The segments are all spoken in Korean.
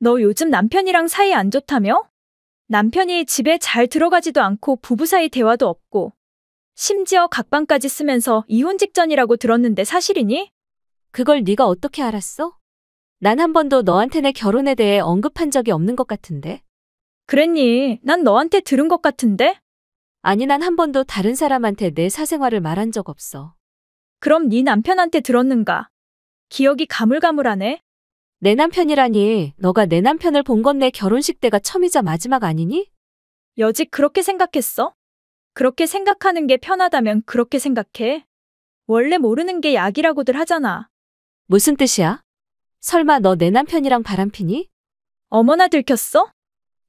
너 요즘 남편이랑 사이 안 좋다며? 남편이 집에 잘 들어가지도 않고 부부 사이 대화도 없고 심지어 각방까지 쓰면서 이혼 직전이라고 들었는데 사실이니? 그걸 네가 어떻게 알았어? 난 한 번도 너한테 내 결혼에 대해 언급한 적이 없는 것 같은데. 그랬니? 난 너한테 들은 것 같은데? 아니, 난 한 번도 다른 사람한테 내 사생활을 말한 적 없어. 그럼 네 남편한테 들었는가? 기억이 가물가물하네. 내 남편이라니, 너가 내 남편을 본 건 내 결혼식 때가 처음이자 마지막 아니니? 여직 그렇게 생각했어? 그렇게 생각하는 게 편하다면 그렇게 생각해. 원래 모르는 게 약이라고들 하잖아. 무슨 뜻이야? 설마 너 내 남편이랑 바람피니? 어머나 들켰어?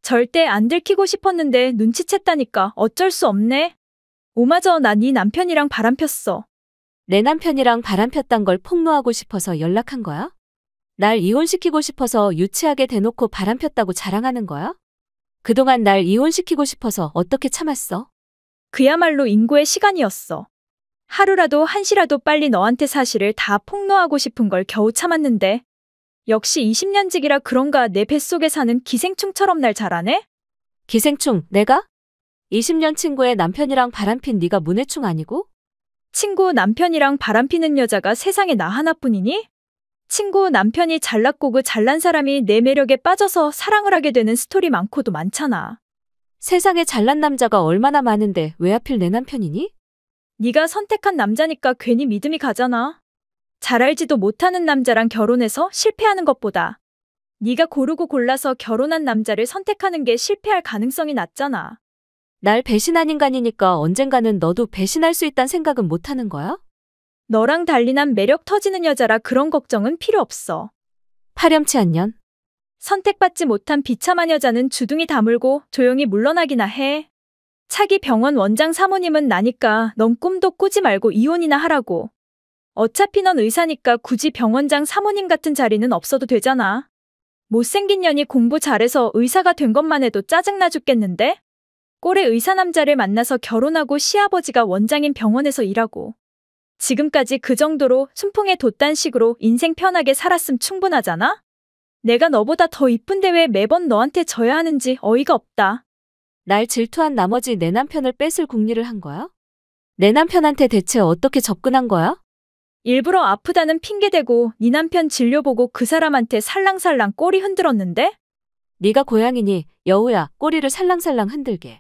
절대 안 들키고 싶었는데 눈치챘다니까 어쩔 수 없네. 오마저 나 네 남편이랑 바람폈어. 내 남편이랑 바람폈단 걸 폭로하고 싶어서 연락한 거야? 날 이혼시키고 싶어서 유치하게 대놓고 바람폈다고 자랑하는 거야? 그동안 날 이혼시키고 싶어서 어떻게 참았어? 그야말로 인고의 시간이었어. 하루라도 한시라도 빨리 너한테 사실을 다 폭로하고 싶은 걸 겨우 참았는데 역시 20년직이라 그런가 내 뱃속에 사는 기생충처럼 날 잘하네? 기생충, 내가? 20년 친구의 남편이랑 바람핀 네가 문해충 아니고? 친구 남편이랑 바람피는 여자가 세상에 나 하나뿐이니? 친구 남편이 잘났고 그 잘난 사람이 내 매력에 빠져서 사랑을 하게 되는 스토리 많고도 많잖아. 세상에 잘난 남자가 얼마나 많은데 왜 하필 내 남편이니? 네가 선택한 남자니까 괜히 믿음이 가잖아. 잘 알지도 못하는 남자랑 결혼해서 실패하는 것보다 네가 고르고 골라서 결혼한 남자를 선택하는 게 실패할 가능성이 낮잖아. 날 배신한 인간이니까 언젠가는 너도 배신할 수 있단 생각은 못하는 거야? 너랑 달리 난 매력 터지는 여자라 그런 걱정은 필요 없어. 파렴치한 년. 선택받지 못한 비참한 여자는 주둥이 다물고 조용히 물러나기나 해. 차기 병원 원장 사모님은 나니까 넌 꿈도 꾸지 말고 이혼이나 하라고. 어차피 넌 의사니까 굳이 병원장 사모님 같은 자리는 없어도 되잖아. 못생긴 년이 공부 잘해서 의사가 된 것만 해도 짜증나 죽겠는데? 꼴의 의사 남자를 만나서 결혼하고 시아버지가 원장인 병원에서 일하고. 지금까지 그 정도로 순풍에 돛단 식으로 인생 편하게 살았음 충분하잖아? 내가 너보다 더 이쁜데 왜 매번 너한테 져야 하는지 어이가 없다. 날 질투한 나머지 내 남편을 뺏을 궁리를 한 거야? 내 남편한테 대체 어떻게 접근한 거야? 일부러 아프다는 핑계대고 네 남편 진료 보고 그 사람한테 살랑살랑 꼬리 흔들었는데? 네가 고양이니 여우야, 꼬리를 살랑살랑 흔들게.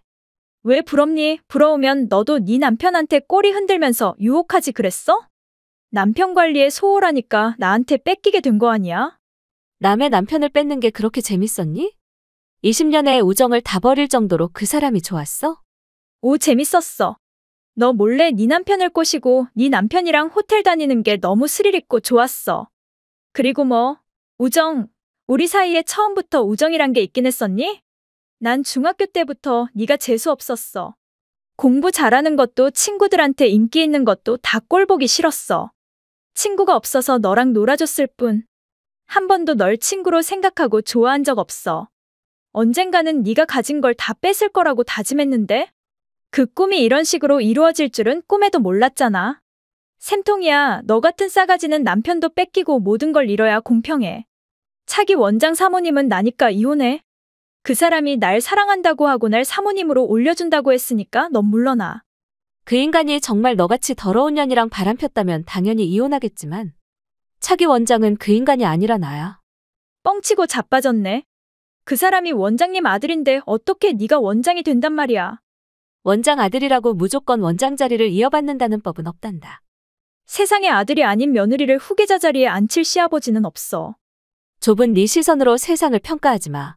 왜 부럽니? 부러우면 너도 네 남편한테 꼬리 흔들면서 유혹하지 그랬어? 남편 관리에 소홀하니까 나한테 뺏기게 된 거 아니야? 남의 남편을 뺏는 게 그렇게 재밌었니? 20년의 우정을 다 버릴 정도로 그 사람이 좋았어? 오, 재밌었어. 너 몰래 네 남편을 꼬시고 네 남편이랑 호텔 다니는 게 너무 스릴 있고 좋았어. 그리고 뭐, 우정, 우리 사이에 처음부터 우정이란 게 있긴 했었니? 난 중학교 때부터 네가 재수 없었어. 공부 잘하는 것도 친구들한테 인기 있는 것도 다 꼴보기 싫었어. 친구가 없어서 너랑 놀아줬을 뿐. 한 번도 널 친구로 생각하고 좋아한 적 없어. 언젠가는 네가 가진 걸 다 뺏을 거라고 다짐했는데? 그 꿈이 이런 식으로 이루어질 줄은 꿈에도 몰랐잖아. 샘통이야, 너 같은 싸가지는 남편도 뺏기고 모든 걸 잃어야 공평해. 차기 원장 사모님은 나니까 이혼해. 그 사람이 날 사랑한다고 하고 날 사모님으로 올려준다고 했으니까 넌 물러나. 그 인간이 정말 너같이 더러운 년이랑 바람폈다면 당연히 이혼하겠지만 차기 원장은 그 인간이 아니라 나야. 뻥치고 자빠졌네. 그 사람이 원장님 아들인데 어떻게 네가 원장이 된단 말이야. 원장 아들이라고 무조건 원장 자리를 이어받는다는 법은 없단다. 세상에 아들이 아닌 며느리를 후계자 자리에 앉힐 시아버지는 없어. 좁은 네 시선으로 세상을 평가하지 마.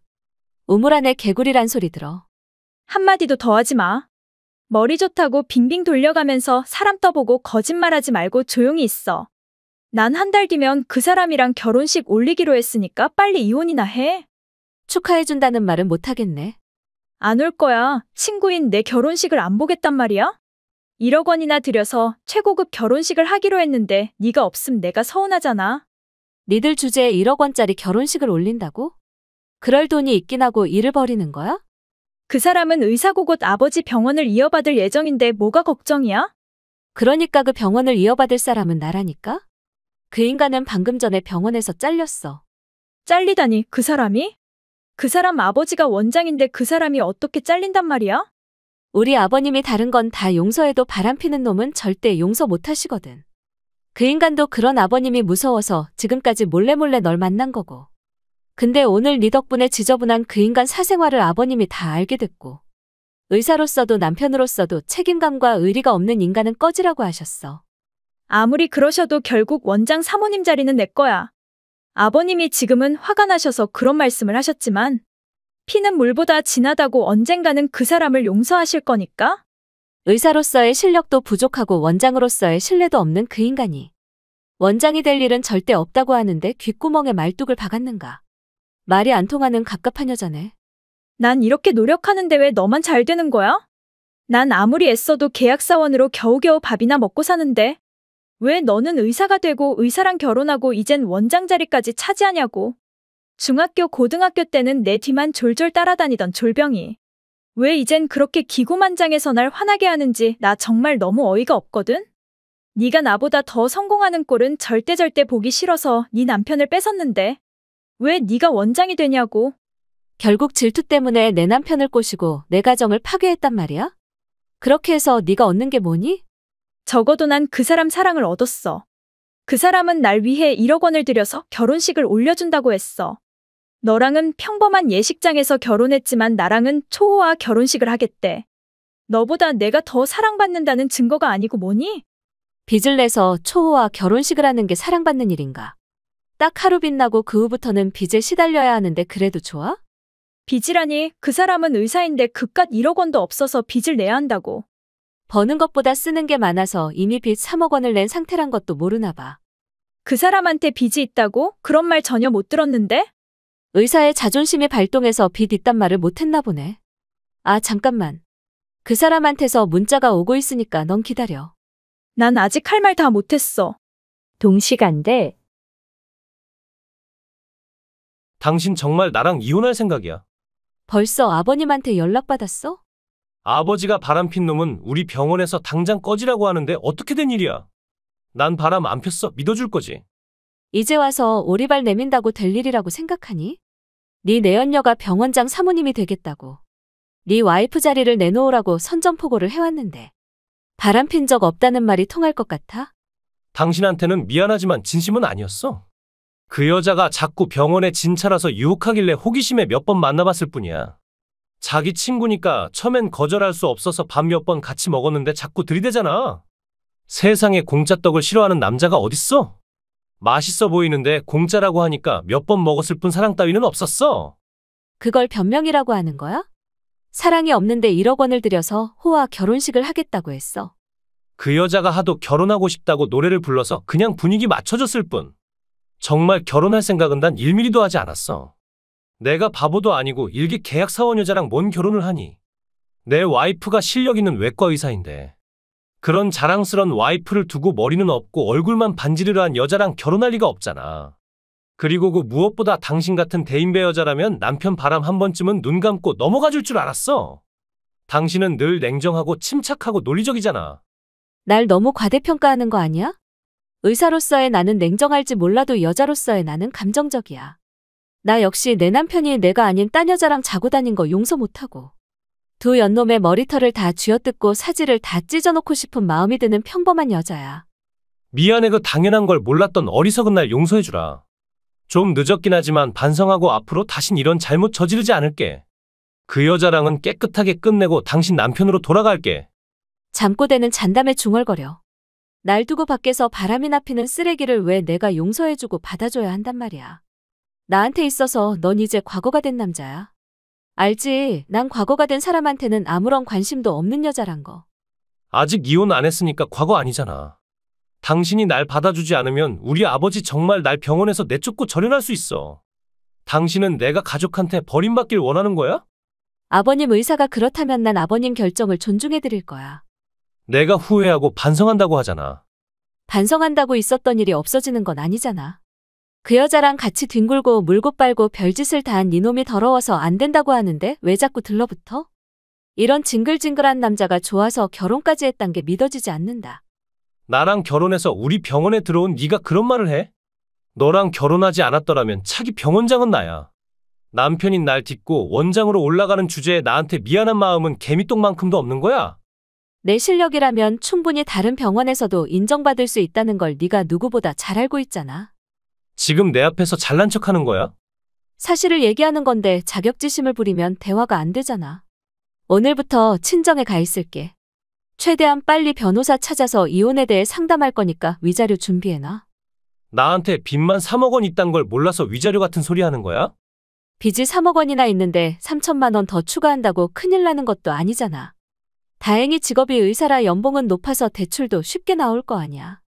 우물 안에 개구리란 소리 들어. 한마디도 더 하지 마. 머리 좋다고 빙빙 돌려가면서 사람 떠보고 거짓말하지 말고 조용히 있어. 난 한 달 뒤면 그 사람이랑 결혼식 올리기로 했으니까 빨리 이혼이나 해. 축하해준다는 말은 못하겠네. 안 올 거야. 친구인 내 결혼식을 안 보겠단 말이야? 1억 원이나 들여서 최고급 결혼식을 하기로 했는데 네가 없음 내가 서운하잖아. 니들 주제에 1억 원짜리 결혼식을 올린다고? 그럴 돈이 있긴 하고 일을 벌이는 거야? 그 사람은 의사고 곧 아버지 병원을 이어받을 예정인데 뭐가 걱정이야? 그러니까 그 병원을 이어받을 사람은 나라니까? 그 인간은 방금 전에 병원에서 잘렸어. 잘리다니 그 사람이? 그 사람 아버지가 원장인데 그 사람이 어떻게 잘린단 말이야? 우리 아버님이 다른 건 다 용서해도 바람피는 놈은 절대 용서 못 하시거든. 그 인간도 그런 아버님이 무서워서 지금까지 몰래 널 만난 거고. 근데 오늘 네 덕분에 지저분한 그 인간 사생활을 아버님이 다 알게 됐고. 의사로서도 남편으로서도 책임감과 의리가 없는 인간은 꺼지라고 하셨어. 아무리 그러셔도 결국 원장 사모님 자리는 내 거야. 아버님이 지금은 화가 나셔서 그런 말씀을 하셨지만 피는 물보다 진하다고 언젠가는 그 사람을 용서하실 거니까? 의사로서의 실력도 부족하고 원장으로서의 신뢰도 없는 그 인간이 원장이 될 일은 절대 없다고 하는데 귓구멍에 말뚝을 박았는가. 말이 안 통하는 갑갑한 여자네. 난 이렇게 노력하는데 왜 너만 잘 되는 거야? 난 아무리 애써도 계약사원으로 겨우겨우 밥이나 먹고 사는데 왜 너는 의사가 되고 의사랑 결혼하고 이젠 원장 자리까지 차지하냐고. 중학교, 고등학교 때는 내 뒤만 졸졸 따라다니던 졸병이 왜 이젠 그렇게 기고만장해서 날 화나게 하는지 나 정말 너무 어이가 없거든? 네가 나보다 더 성공하는 꼴은 절대 보기 싫어서 네 남편을 뺏었는데 왜 네가 원장이 되냐고. 결국 질투 때문에 내 남편을 꼬시고 내 가정을 파괴했단 말이야? 그렇게 해서 네가 얻는 게 뭐니? 적어도 난 그 사람 사랑을 얻었어. 그 사람은 날 위해 1억 원을 들여서 결혼식을 올려준다고 했어. 너랑은 평범한 예식장에서 결혼했지만 나랑은 초호화 결혼식을 하겠대. 너보다 내가 더 사랑받는다는 증거가 아니고 뭐니? 빚을 내서 초호화 결혼식을 하는 게 사랑받는 일인가? 딱 하루 빚나고 그 후부터는 빚에 시달려야 하는데 그래도 좋아? 빚이라니 그 사람은 의사인데 그깟 1억 원도 없어서 빚을 내야 한다고. 버는 것보다 쓰는 게 많아서 이미 빚 3억 원을 낸 상태란 것도 모르나 봐. 그 사람한테 빚이 있다고? 그런 말 전혀 못 들었는데? 의사의 자존심이 발동해서 빚 있단 말을 못했나 보네. 아, 잠깐만. 그 사람한테서 문자가 오고 있으니까 넌 기다려. 난 아직 할 말 다 못했어. 동시간대. 당신 정말 나랑 이혼할 생각이야. 벌써 아버님한테 연락받았어? 아버지가 바람핀 놈은 우리 병원에서 당장 꺼지라고 하는데 어떻게 된 일이야? 난 바람 안 폈어. 믿어줄 거지. 이제 와서 오리발 내민다고 될 일이라고 생각하니? 네 내연녀가 병원장 사모님이 되겠다고. 네 와이프 자리를 내놓으라고 선전포고를 해왔는데 바람핀 적 없다는 말이 통할 것 같아? 당신한테는 미안하지만 진심은 아니었어. 그 여자가 자꾸 병원에 진찰아서 유혹하길래 호기심에 몇 번 만나봤을 뿐이야. 자기 친구니까 처음엔 거절할 수 없어서 밥 몇 번 같이 먹었는데 자꾸 들이대잖아. 세상에 공짜 떡을 싫어하는 남자가 어딨어? 맛있어 보이는데 공짜라고 하니까 몇 번 먹었을 뿐 사랑 따위는 없었어. 그걸 변명이라고 하는 거야? 사랑이 없는데 1억 원을 들여서 호와 결혼식을 하겠다고 했어. 그 여자가 하도 결혼하고 싶다고 노래를 불러서 그냥 분위기 맞춰줬을 뿐. 정말 결혼할 생각은 단 1mm도 하지 않았어. 내가 바보도 아니고 일개 계약사원 여자랑 뭔 결혼을 하니. 내 와이프가 실력 있는 외과 의사인데. 그런 자랑스런 와이프를 두고 머리는 없고 얼굴만 반지르르한 여자랑 결혼할 리가 없잖아. 그리고 그 무엇보다 당신 같은 대인배 여자라면 남편 바람 한 번쯤은 눈 감고 넘어가 줄 줄 알았어. 당신은 늘 냉정하고 침착하고 논리적이잖아. 날 너무 과대평가하는 거 아니야? 의사로서의 나는 냉정할지 몰라도 여자로서의 나는 감정적이야. 나 역시 내 남편이 내가 아닌 딴 여자랑 자고 다닌 거 용서 못하고 두 연놈의 머리털을 다 쥐어뜯고 사지를 다 찢어놓고 싶은 마음이 드는 평범한 여자야. 미안해. 그 당연한 걸 몰랐던 어리석은 날 용서해주라. 좀 늦었긴 하지만 반성하고 앞으로 다신 이런 잘못 저지르지 않을게. 그 여자랑은 깨끗하게 끝내고 당신 남편으로 돌아갈게. 잠꼬대는 잔담에 중얼거려. 날 두고 밖에서 바람이나 피는 쓰레기를 왜 내가 용서해주고 받아줘야 한단 말이야. 나한테 있어서 넌 이제 과거가 된 남자야. 알지? 난 과거가 된 사람한테는 아무런 관심도 없는 여자란 거. 아직 이혼 안 했으니까 과거 아니잖아. 당신이 날 받아주지 않으면 우리 아버지 정말 날 병원에서 내쫓고 절연할 수 있어. 당신은 내가 가족한테 버림받길 원하는 거야? 아버님 의사가 그렇다면 난 아버님 결정을 존중해드릴 거야. 내가 후회하고 반성한다고 하잖아. 반성한다고 있었던 일이 없어지는 건 아니잖아. 그 여자랑 같이 뒹굴고 물고 빨고 별짓을 다 한 니놈이 더러워서 안 된다고 하는데 왜 자꾸 들러붙어? 이런 징글징글한 남자가 좋아서 결혼까지 했단 게 믿어지지 않는다. 나랑 결혼해서 우리 병원에 들어온 네가 그런 말을 해? 너랑 결혼하지 않았더라면 차기 병원장은 나야. 남편인 날 딛고 원장으로 올라가는 주제에 나한테 미안한 마음은 개미똥만큼도 없는 거야? 내 실력이라면 충분히 다른 병원에서도 인정받을 수 있다는 걸 네가 누구보다 잘 알고 있잖아. 지금 내 앞에서 잘난 척하는 거야? 사실을 얘기하는 건데 자격지심을 부리면 대화가 안 되잖아. 오늘부터 친정에 가 있을게. 최대한 빨리 변호사 찾아서 이혼에 대해 상담할 거니까 위자료 준비해놔. 나한테 빚만 3억 원 있단 걸 몰라서 위자료 같은 소리 하는 거야? 빚이 3억 원이나 있는데 3천만 원 더 추가한다고 큰일 나는 것도 아니잖아. 다행히 직업이 의사라 연봉은 높아서 대출도 쉽게 나올 거 아니야.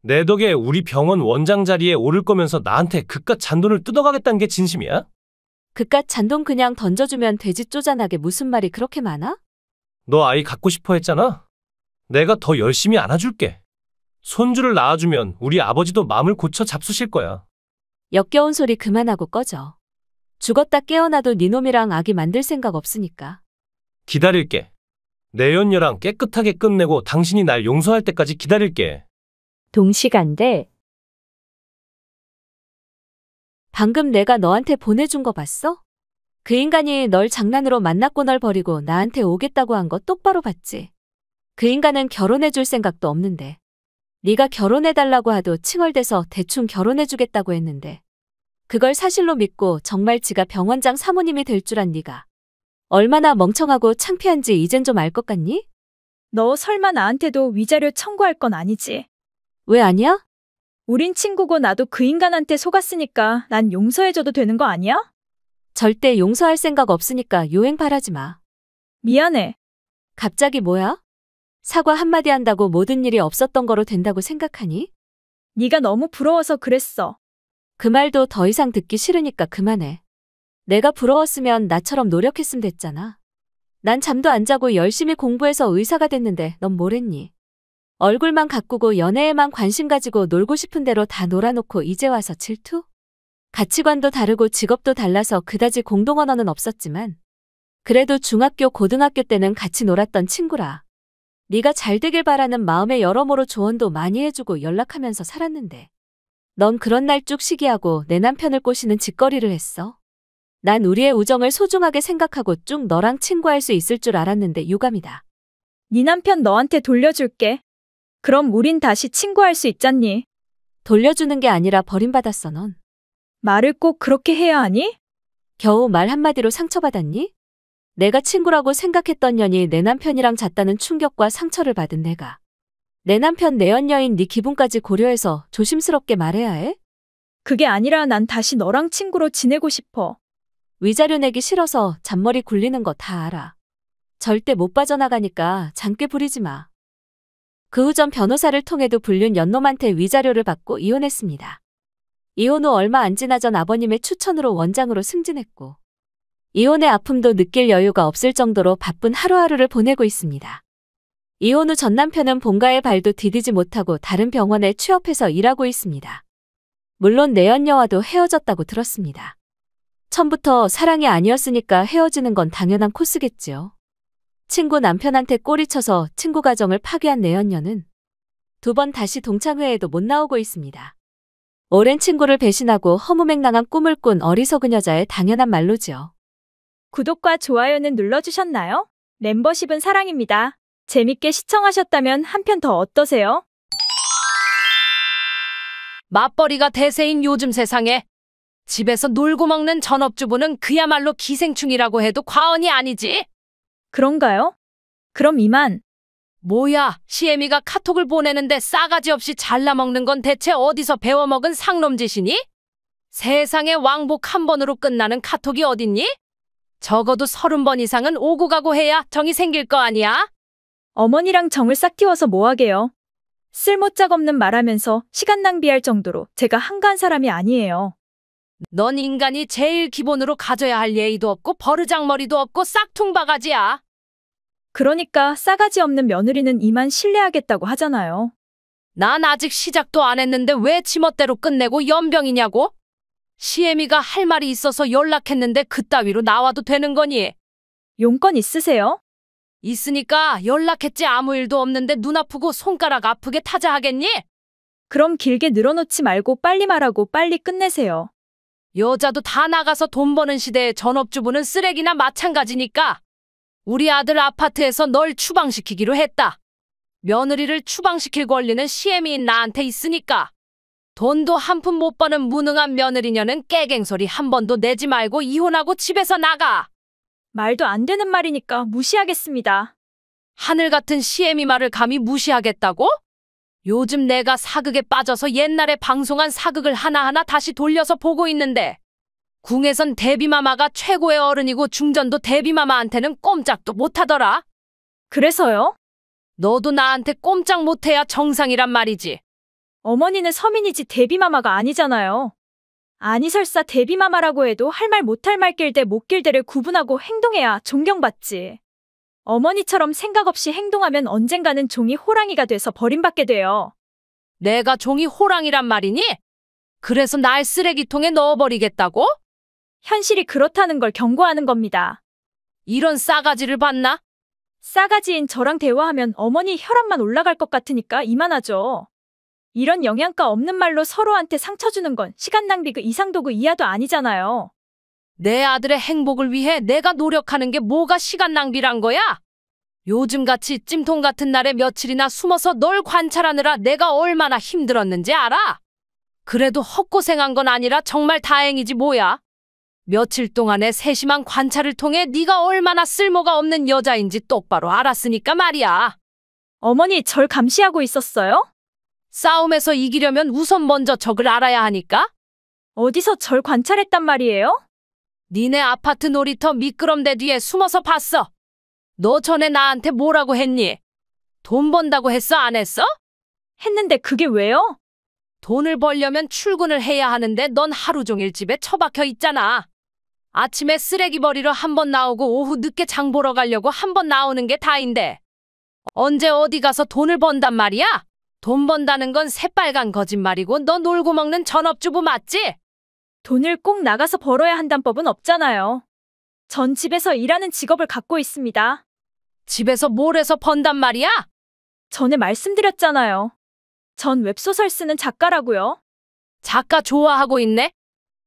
내 덕에 우리 병원 원장 자리에 오를 거면서 나한테 그깟 잔돈을 뜯어가겠다는 게 진심이야? 그깟 잔돈 그냥 던져주면 되지 쪼잔하게 무슨 말이 그렇게 많아? 너 아이 갖고 싶어 했잖아? 내가 더 열심히 안아줄게. 손주를 낳아주면 우리 아버지도 마음을 고쳐 잡수실 거야. 역겨운 소리 그만하고 꺼져. 죽었다 깨어나도 네 놈이랑 아기 만들 생각 없으니까. 기다릴게. 내연녀랑 깨끗하게 끝내고 당신이 날 용서할 때까지 기다릴게. 동시간대 방금 내가 너한테 보내준 거 봤어? 그 인간이 널 장난으로 만났고 널 버리고 나한테 오겠다고 한 거 똑바로 봤지? 그 인간은 결혼해줄 생각도 없는데. 네가 결혼해달라고 하도 칭얼대서 대충 결혼해주겠다고 했는데. 그걸 사실로 믿고 정말 지가 병원장 사모님이 될 줄 안 네가. 얼마나 멍청하고 창피한지 이젠 좀 알 것 같니? 너 설마 나한테도 위자료 청구할 건 아니지? 왜 아니야? 우린 친구고 나도 그 인간한테 속았으니까 난 용서해줘도 되는 거 아니야? 절대 용서할 생각 없으니까 요행 바라지 마. 미안해. 갑자기 뭐야? 사과 한마디 한다고 모든 일이 없었던 거로 된다고 생각하니? 네가 너무 부러워서 그랬어. 그 말도 더 이상 듣기 싫으니까 그만해. 내가 부러웠으면 나처럼 노력했으면 됐잖아. 난 잠도 안 자고 열심히 공부해서 의사가 됐는데 넌 뭘 했니? 얼굴만 가꾸고 연애에만 관심 가지고 놀고 싶은 대로 다 놀아놓고 이제 와서 질투? 가치관도 다르고 직업도 달라서 그다지 공동언어는 없었지만 그래도 중학교, 고등학교 때는 같이 놀았던 친구라. 네가 잘 되길 바라는 마음에 여러모로 조언도 많이 해주고 연락하면서 살았는데 넌 그런 날 쭉 시기하고 내 남편을 꼬시는 짓거리를 했어. 난 우리의 우정을 소중하게 생각하고 쭉 너랑 친구할 수 있을 줄 알았는데 유감이다. 네 남편 너한테 돌려줄게. 그럼 우린 다시 친구할 수 있잖니. 돌려주는 게 아니라 버림받았어 넌. 말을 꼭 그렇게 해야 하니? 겨우 말 한마디로 상처받았니? 내가 친구라고 생각했던 년이 내 남편이랑 잤다는 충격과 상처를 받은 내가. 내 남편 내연녀인 네 기분까지 고려해서 조심스럽게 말해야 해? 그게 아니라 난 다시 너랑 친구로 지내고 싶어. 위자료 내기 싫어서 잔머리 굴리는 거 다 알아. 절대 못 빠져나가니까 장깨 부리지 마. 그 후 전 변호사를 통해도 불륜 연놈한테 위자료를 받고 이혼했습니다. 이혼 후 얼마 안 지나 전 아버님의 추천으로 원장으로 승진했고 이혼의 아픔도 느낄 여유가 없을 정도로 바쁜 하루하루를 보내고 있습니다. 이혼 후 전 남편은 본가의 발도 디디지 못하고 다른 병원에 취업해서 일하고 있습니다. 물론 내연녀와도 헤어졌다고 들었습니다. 처음부터 사랑이 아니었으니까 헤어지는 건 당연한 코스겠지요. 친구 남편한테 꼬리쳐서 친구 가정을 파괴한 내연녀는 2번 다시 동창회에도 못 나오고 있습니다. 오랜 친구를 배신하고 허무맹랑한 꿈을 꾼 어리석은 여자의 당연한 말로지요. 구독과 좋아요는 눌러주셨나요? 멤버십은 사랑입니다. 재밌게 시청하셨다면 한 편 더 어떠세요? 맞벌이가 대세인 요즘 세상에 집에서 놀고 먹는 전업주부는 그야말로 기생충이라고 해도 과언이 아니지. 그런가요? 그럼 이만. 뭐야, 시애미가 카톡을 보내는데 싸가지 없이 잘라먹는 건 대체 어디서 배워먹은 상놈짓이니? 세상에 왕복 한 번으로 끝나는 카톡이 어딨니? 적어도 30번 이상은 오고 가고 해야 정이 생길 거 아니야? 어머니랑 정을 싹 틔워서 뭐하게요? 쓸모짝 없는 말하면서 시간 낭비할 정도로 제가 한가한 사람이 아니에요. 넌 인간이 제일 기본으로 가져야 할 예의도 없고 버르장머리도 없고 싹퉁바가지야. 그러니까 싸가지 없는 며느리는 이만 신뢰하겠다고 하잖아요. 난 아직 시작도 안 했는데 왜 지멋대로 끝내고 연병이냐고? 시애미가 할 말이 있어서 연락했는데 그따위로 나와도 되는 거니? 용건 있으세요? 있으니까 연락했지 아무 일도 없는데 눈 아프고 손가락 아프게 타자 하겠니? 그럼 길게 늘어놓지 말고 빨리 말하고 빨리 끝내세요. 여자도 다 나가서 돈 버는 시대에 전업주부는 쓰레기나 마찬가지니까 우리 아들 아파트에서 널 추방시키기로 했다. 며느리를 추방시킬 권리는 시애미인 나한테 있으니까. 돈도 한 푼 못 버는 무능한 며느리녀는 깨갱소리 한 번도 내지 말고 이혼하고 집에서 나가. 말도 안 되는 말이니까 무시하겠습니다. 하늘 같은 시애미 말을 감히 무시하겠다고? 요즘 내가 사극에 빠져서 옛날에 방송한 사극을 하나하나 다시 돌려서 보고 있는데 궁에선 데뷔마마가 최고의 어른이고 중전도 데뷔마마한테는 꼼짝도 못하더라. 그래서요? 너도 나한테 꼼짝 못해야 정상이란 말이지. 어머니는 서민이지 데뷔마마가 아니잖아요. 아니 설사 데뷔마마라고 해도 할 말 못할 말길대 못길대를 구분하고 행동해야 존경받지. 어머니처럼 생각 없이 행동하면 언젠가는 종이 호랑이가 돼서 버림받게 돼요. 내가 종이 호랑이란 말이니? 그래서 날 쓰레기통에 넣어버리겠다고? 현실이 그렇다는 걸 경고하는 겁니다. 이런 싸가지를 봤나? 싸가지인 저랑 대화하면 어머니 혈압만 올라갈 것 같으니까 이만하죠. 이런 영양가 없는 말로 서로한테 상처 주는 건 시간 낭비 그 이상도 그 이하도 아니잖아요. 내 아들의 행복을 위해 내가 노력하는 게 뭐가 시간 낭비란 거야? 요즘같이 찜통 같은 날에 며칠이나 숨어서 널 관찰하느라 내가 얼마나 힘들었는지 알아? 그래도 헛고생한 건 아니라 정말 다행이지 뭐야. 며칠 동안의 세심한 관찰을 통해 네가 얼마나 쓸모가 없는 여자인지 똑바로 알았으니까 말이야. 어머니 절 감시하고 있었어요? 싸움에서 이기려면 우선 먼저 적을 알아야 하니까? 어디서 절 관찰했단 말이에요? 니네 아파트 놀이터 미끄럼대 뒤에 숨어서 봤어. 너 전에 나한테 뭐라고 했니? 돈 번다고 했어, 안 했어? 했는데 그게 왜요? 돈을 벌려면 출근을 해야 하는데 넌 하루 종일 집에 처박혀 있잖아. 아침에 쓰레기 버리러 한 번 나오고 오후 늦게 장 보러 가려고 한 번 나오는 게 다인데 언제 어디 가서 돈을 번단 말이야? 돈 번다는 건 새빨간 거짓말이고 너 놀고 먹는 전업주부 맞지? 돈을 꼭 나가서 벌어야 한다는 법은 없잖아요. 전 집에서 일하는 직업을 갖고 있습니다. 집에서 뭘 해서 번단 말이야? 전에 말씀드렸잖아요. 전 웹소설 쓰는 작가라고요. 작가 좋아하고 있네?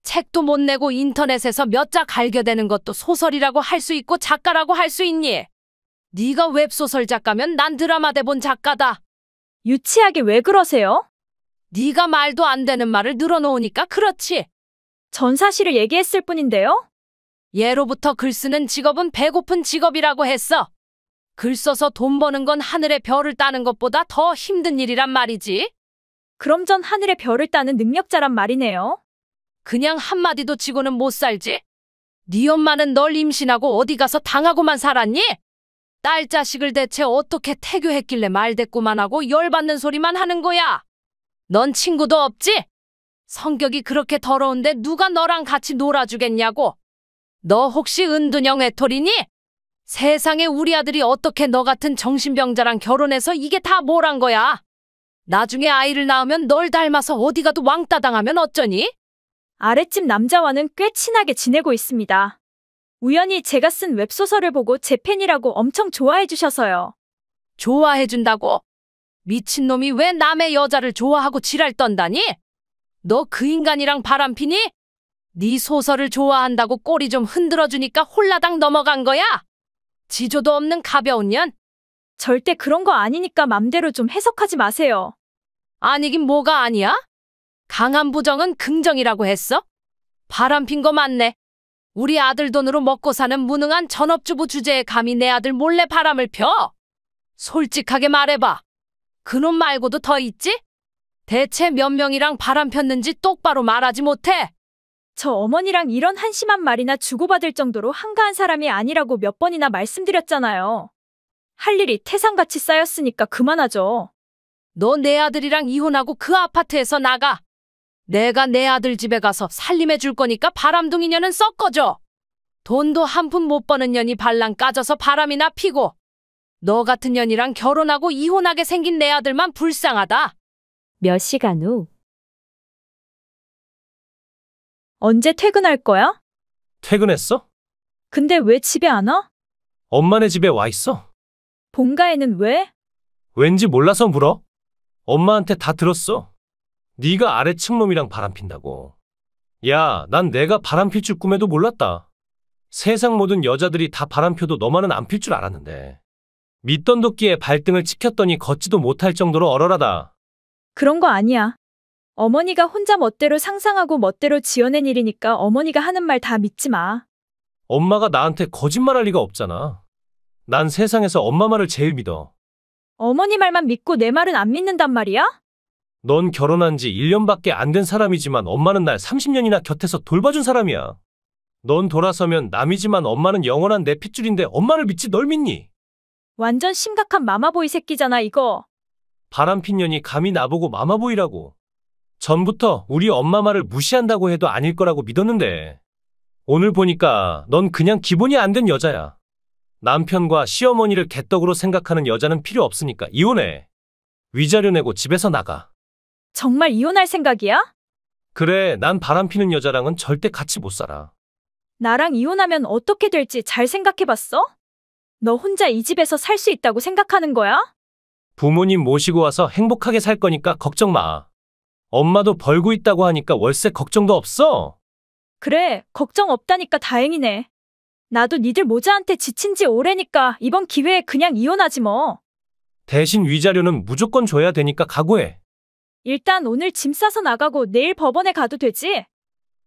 책도 못 내고 인터넷에서 몇 자 갈겨대는 것도 소설이라고 할 수 있고 작가라고 할 수 있니? 네가 웹소설 작가면 난 드라마 대본 작가다. 유치하게 왜 그러세요? 네가 말도 안 되는 말을 늘어놓으니까 그렇지. 전 사실을 얘기했을 뿐인데요. 예로부터 글 쓰는 직업은 배고픈 직업이라고 했어. 글 써서 돈 버는 건 하늘의 별을 따는 것보다 더 힘든 일이란 말이지. 그럼 전 하늘의 별을 따는 능력자란 말이네요. 그냥 한마디도 지고는 못 살지. 네 엄마는 널 임신하고 어디 가서 당하고만 살았니? 딸 자식을 대체 어떻게 태교했길래 말대꾸만 하고 열받는 소리만 하는 거야? 넌 친구도 없지? 성격이 그렇게 더러운데 누가 너랑 같이 놀아주겠냐고? 너 혹시 은둔형 외톨이니? 세상에 우리 아들이 어떻게 너 같은 정신병자랑 결혼해서 이게 다 뭐란 거야? 나중에 아이를 낳으면 널 닮아서 어디 가도 왕따 당하면 어쩌니? 아랫집 남자와는 꽤 친하게 지내고 있습니다. 우연히 제가 쓴 웹소설을 보고 제 팬이라고 엄청 좋아해 주셔서요. 좋아해준다고? 미친놈이 왜 남의 여자를 좋아하고 지랄 떤다니? 너 그 인간이랑 바람피니? 네 소설을 좋아한다고 꼬리 좀 흔들어주니까 홀라당 넘어간 거야? 지조도 없는 가벼운 년? 절대 그런 거 아니니까 맘대로 좀 해석하지 마세요. 아니긴 뭐가 아니야? 강한 부정은 긍정이라고 했어? 바람핀 거 맞네. 우리 아들 돈으로 먹고 사는 무능한 전업주부 주제에 감히 내 아들 몰래 바람을 펴? 솔직하게 말해봐. 그놈 말고도 더 있지? 대체 몇 명이랑 바람 폈는지 똑바로 말하지 못해? 저 어머니랑 이런 한심한 말이나 주고받을 정도로 한가한 사람이 아니라고 몇 번이나 말씀드렸잖아요. 할 일이 태산같이 쌓였으니까 그만하죠. 너 내 아들이랑 이혼하고 그 아파트에서 나가. 내가 내 아들 집에 가서 살림해 줄 거니까 바람둥이 년은 썩 꺼져. 돈도 한 푼 못 버는 년이 발랑 까져서 바람이나 피고. 너 같은 년이랑 결혼하고 이혼하게 생긴 내 아들만 불쌍하다. 몇 시간 후. 언제 퇴근할 거야? 퇴근했어? 근데 왜 집에 안 와? 엄마네 집에 와 있어. 본가에는 왜? 왠지 몰라서 물어? 엄마한테 다 들었어. 네가 아래층 놈이랑 바람핀다고. 야, 난 내가 바람필 줄 꿈에도 몰랐다. 세상 모든 여자들이 다 바람펴도 너만은 안 필 줄 알았는데. 밑던 도끼에 발등을 찍혔더니 걷지도 못할 정도로 얼얼하다. 그런 거 아니야. 어머니가 혼자 멋대로 상상하고 멋대로 지어낸 일이니까 어머니가 하는 말 다 믿지 마. 엄마가 나한테 거짓말할 리가 없잖아. 난 세상에서 엄마 말을 제일 믿어. 어머니 말만 믿고 내 말은 안 믿는단 말이야? 넌 결혼한 지 1년밖에 안 된 사람이지만 엄마는 날 30년이나 곁에서 돌봐준 사람이야. 넌 돌아서면 남이지만 엄마는 영원한 내 핏줄인데 엄마를 믿지 널 믿니? 완전 심각한 마마보이 새끼잖아, 이거. 바람핀 년이 감히 나보고 마마보이라고. 전부터 우리 엄마 말을 무시한다고 해도 아닐 거라고 믿었는데. 오늘 보니까 넌 그냥 기본이 안 된 여자야. 남편과 시어머니를 개떡으로 생각하는 여자는 필요 없으니까 이혼해. 위자료 내고 집에서 나가. 정말 이혼할 생각이야? 그래, 난 바람피는 여자랑은 절대 같이 못 살아. 나랑 이혼하면 어떻게 될지 잘 생각해봤어? 너 혼자 이 집에서 살 수 있다고 생각하는 거야? 부모님 모시고 와서 행복하게 살 거니까 걱정 마. 엄마도 벌고 있다고 하니까 월세 걱정도 없어. 그래, 걱정 없다니까 다행이네. 나도 니들 모자한테 지친 지 오래니까 이번 기회에 그냥 이혼하지 뭐. 대신 위자료는 무조건 줘야 되니까 각오해. 일단 오늘 짐 싸서 나가고 내일 법원에 가도 되지?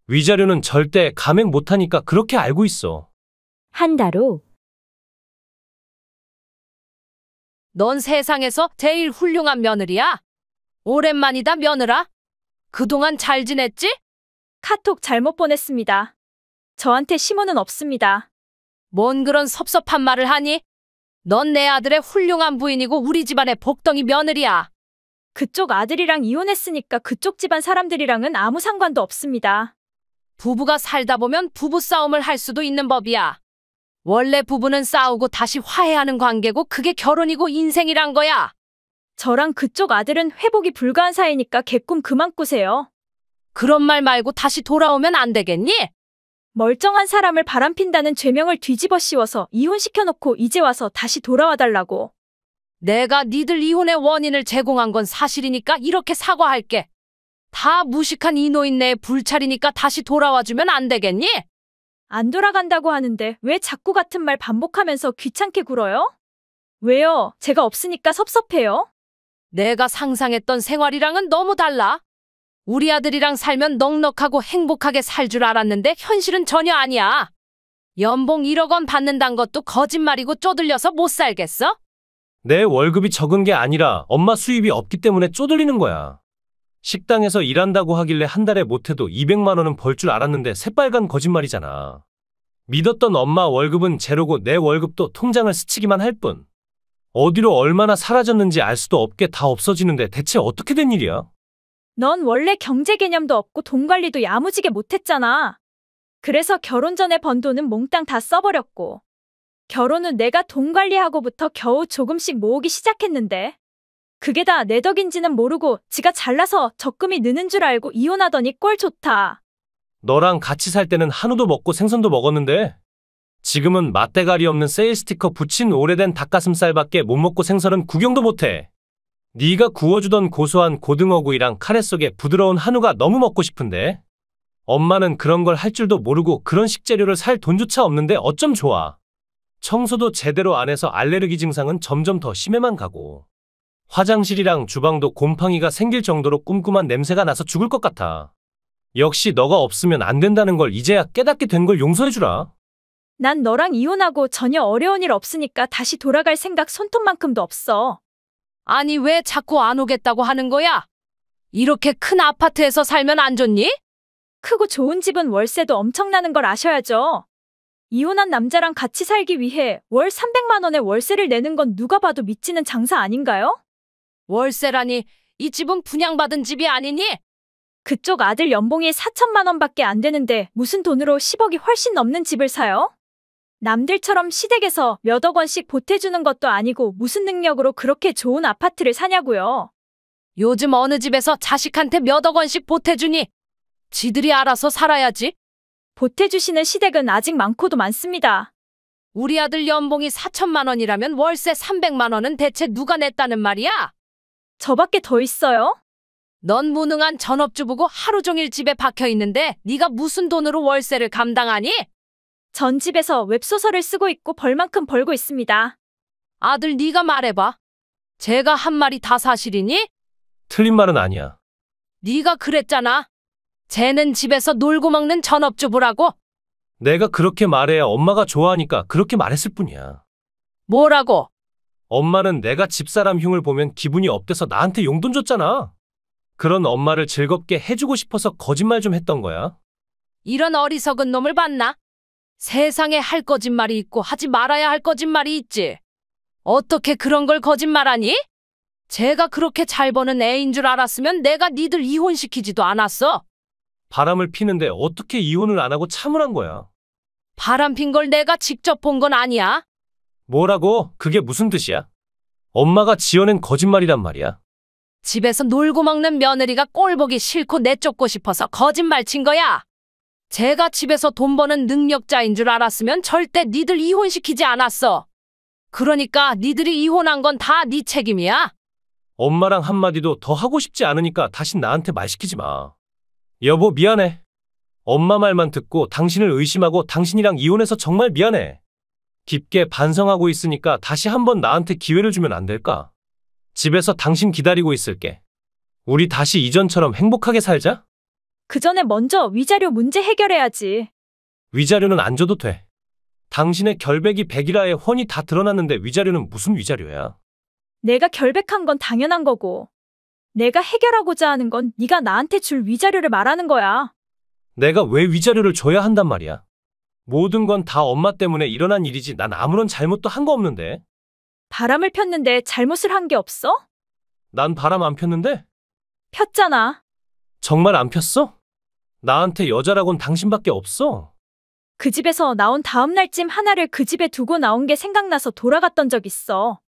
위자료는 절대 감액 못하니까 그렇게 알고 있어. 한 달 후. 넌 세상에서 제일 훌륭한 며느리야. 오랜만이다, 며느라. 그동안 잘 지냈지? 카톡 잘못 보냈습니다. 저한테 시모는 없습니다. 뭔 그런 섭섭한 말을 하니? 넌 내 아들의 훌륭한 부인이고 우리 집안의 복덩이 며느리야. 그쪽 아들이랑 이혼했으니까 그쪽 집안 사람들이랑은 아무 상관도 없습니다. 부부가 살다 보면 부부싸움을 할 수도 있는 법이야. 원래 부부는 싸우고 다시 화해하는 관계고 그게 결혼이고 인생이란 거야. 저랑 그쪽 아들은 회복이 불가한 사이니까 개꿈 그만 꾸세요. 그런 말 말고 다시 돌아오면 안 되겠니? 멀쩡한 사람을 바람핀다는 죄명을 뒤집어 씌워서 이혼시켜놓고 이제 와서 다시 돌아와달라고. 내가 니들 이혼의 원인을 제공한 건 사실이니까 이렇게 사과할게. 다 무식한 이 노인네의 불찰이니까 다시 돌아와주면 안 되겠니? 안 돌아간다고 하는데 왜 자꾸 같은 말 반복하면서 귀찮게 굴어요? 왜요? 제가 없으니까 섭섭해요? 내가 상상했던 생활이랑은 너무 달라. 우리 아들이랑 살면 넉넉하고 행복하게 살 줄 알았는데 현실은 전혀 아니야. 연봉 1억 원 받는단 것도 거짓말이고 쪼들려서 못 살겠어? 내 월급이 적은 게 아니라 엄마 수입이 없기 때문에 쪼들리는 거야. 식당에서 일한다고 하길래 한 달에 못해도 200만 원은 벌 줄 알았는데 새빨간 거짓말이잖아. 믿었던 엄마 월급은 제로고 내 월급도 통장을 스치기만 할 뿐. 어디로 얼마나 사라졌는지 알 수도 없게 다 없어지는데 대체 어떻게 된 일이야? 넌 원래 경제 개념도 없고 돈 관리도 야무지게 못했잖아. 그래서 결혼 전에 번 돈은 몽땅 다 써버렸고. 결혼 후 내가 돈 관리하고부터 겨우 조금씩 모으기 시작했는데. 그게 다 내 덕인지는 모르고 지가 잘나서 적금이 느는 줄 알고 이혼하더니 꼴 좋다. 너랑 같이 살 때는 한우도 먹고 생선도 먹었는데 지금은 맛대가리 없는 세일 스티커 붙인 오래된 닭가슴살밖에 못 먹고 생선은 구경도 못해. 네가 구워주던 고소한 고등어구이랑 카레 속에 부드러운 한우가 너무 먹고 싶은데 엄마는 그런 걸 할 줄도 모르고 그런 식재료를 살 돈조차 없는데 어쩜 좋아. 청소도 제대로 안 해서 알레르기 증상은 점점 더 심해만 가고 화장실이랑 주방도 곰팡이가 생길 정도로 쿰쿰한 냄새가 나서 죽을 것 같아. 역시 너가 없으면 안 된다는 걸 이제야 깨닫게 된 걸 용서해주라. 난 너랑 이혼하고 전혀 어려운 일 없으니까 다시 돌아갈 생각 손톱만큼도 없어. 아니 왜 자꾸 안 오겠다고 하는 거야? 이렇게 큰 아파트에서 살면 안 좋니? 크고 좋은 집은 월세도 엄청나는 걸 아셔야죠. 이혼한 남자랑 같이 살기 위해 월 300만 원의 월세를 내는 건 누가 봐도 미치는 장사 아닌가요? 월세라니 이 집은 분양받은 집이 아니니? 그쪽 아들 연봉이 4천만 원밖에 안 되는데 무슨 돈으로 10억이 훨씬 넘는 집을 사요? 남들처럼 시댁에서 몇억 원씩 보태주는 것도 아니고 무슨 능력으로 그렇게 좋은 아파트를 사냐고요. 요즘 어느 집에서 자식한테 몇억 원씩 보태주니? 지들이 알아서 살아야지. 보태주시는 시댁은 아직 많고도 많습니다. 우리 아들 연봉이 4천만 원이라면 월세 300만 원은 대체 누가 냈다는 말이야? 저밖에 더 있어요? 넌 무능한 전업주부고 하루 종일 집에 박혀 있는데 네가 무슨 돈으로 월세를 감당하니? 전 집에서 웹소설을 쓰고 있고 벌만큼 벌고 있습니다. 아들 네가 말해봐. 제가 한 말이 다 사실이니? 틀린 말은 아니야. 네가 그랬잖아. 쟤는 집에서 놀고 먹는 전업주부라고. 내가 그렇게 말해야 엄마가 좋아하니까 그렇게 말했을 뿐이야. 뭐라고? 엄마는 내가 집사람 흉을 보면 기분이 업돼서 나한테 용돈 줬잖아. 그런 엄마를 즐겁게 해주고 싶어서 거짓말 좀 했던 거야. 이런 어리석은 놈을 봤나? 세상에 할 거짓말이 있고 하지 말아야 할 거짓말이 있지. 어떻게 그런 걸 거짓말하니? 제가 그렇게 잘 버는 애인 줄 알았으면 내가 니들 이혼시키지도 않았어. 바람을 피는데 어떻게 이혼을 안 하고 참으란 거야. 바람 핀 걸 내가 직접 본 건 아니야. 뭐라고? 그게 무슨 뜻이야? 엄마가 지어낸 거짓말이란 말이야. 집에서 놀고 먹는 며느리가 꼴 보기 싫고 내쫓고 싶어서 거짓말 친 거야. 제가 집에서 돈 버는 능력자인 줄 알았으면 절대 니들 이혼시키지 않았어. 그러니까 니들이 이혼한 건 다 네 책임이야. 엄마랑 한마디도 더 하고 싶지 않으니까 다신 나한테 말 시키지 마. 여보, 미안해. 엄마 말만 듣고 당신을 의심하고 당신이랑 이혼해서 정말 미안해. 깊게 반성하고 있으니까 다시 한번 나한테 기회를 주면 안 될까? 집에서 당신 기다리고 있을게. 우리 다시 이전처럼 행복하게 살자? 그 전에 먼저 위자료 문제 해결해야지. 위자료는 안 줘도 돼. 당신의 결백이 백일화에 훤히 다 드러났는데 위자료는 무슨 위자료야? 내가 결백한 건 당연한 거고. 내가 해결하고자 하는 건 네가 나한테 줄 위자료를 말하는 거야. 내가 왜 위자료를 줘야 한단 말이야? 모든 건 다 엄마 때문에 일어난 일이지 난 아무런 잘못도 한 거 없는데. 바람을 폈는데 잘못을 한 게 없어? 난 바람 안 폈는데? 폈잖아. 정말 안 폈어? 나한테 여자라곤 당신밖에 없어. 그 집에서 나온 다음 날쯤 하나를 그 집에 두고 나온 게 생각나서 돌아갔던 적 있어.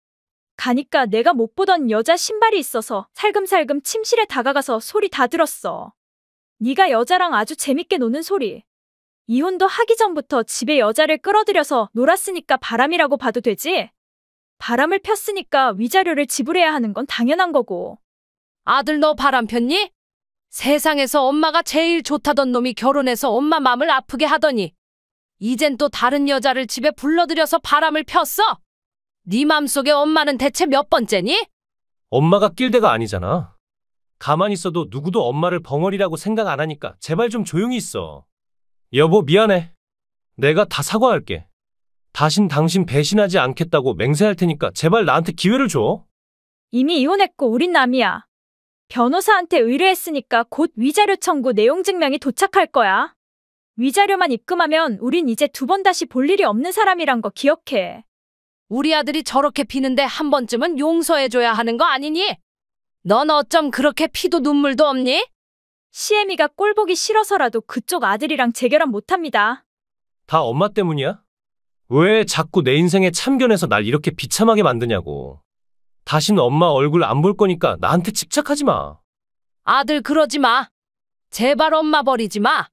가니까 내가 못 보던 여자 신발이 있어서 살금살금 침실에 다가가서 소리 다 들었어. 네가 여자랑 아주 재밌게 노는 소리. 이혼도 하기 전부터 집에 여자를 끌어들여서 놀았으니까 바람이라고 봐도 되지? 바람을 폈으니까 위자료를 지불해야 하는 건 당연한 거고. 아들 너 바람 폈니? 세상에서 엄마가 제일 좋다던 놈이 결혼해서 엄마 맘을 아프게 하더니 이젠 또 다른 여자를 집에 불러들여서 바람을 폈어? 네 맘속에 엄마는 대체 몇 번째니? 엄마가 낄 데가 아니잖아. 가만히 있어도 누구도 엄마를 벙어리라고 생각 안 하니까 제발 좀 조용히 있어. 여보, 미안해. 내가 다 사과할게. 다신 당신 배신하지 않겠다고 맹세할 테니까 제발 나한테 기회를 줘. 이미 이혼했고 우린 남이야. 변호사한테 의뢰했으니까 곧 위자료 청구 내용 증명이 도착할 거야. 위자료만 입금하면 우린 이제 두 번 다시 볼 일이 없는 사람이란 거 기억해. 우리 아들이 저렇게 피는데 한 번쯤은 용서해줘야 하는 거 아니니? 넌 어쩜 그렇게 피도 눈물도 없니? 시애미가 꼴 보기 싫어서라도 그쪽 아들이랑 재결합 못합니다. 다 엄마 때문이야? 왜 자꾸 내 인생에 참견해서 날 이렇게 비참하게 만드냐고. 다신 엄마 얼굴 안 볼 거니까 나한테 집착하지 마. 아들 그러지 마. 제발 엄마 버리지 마.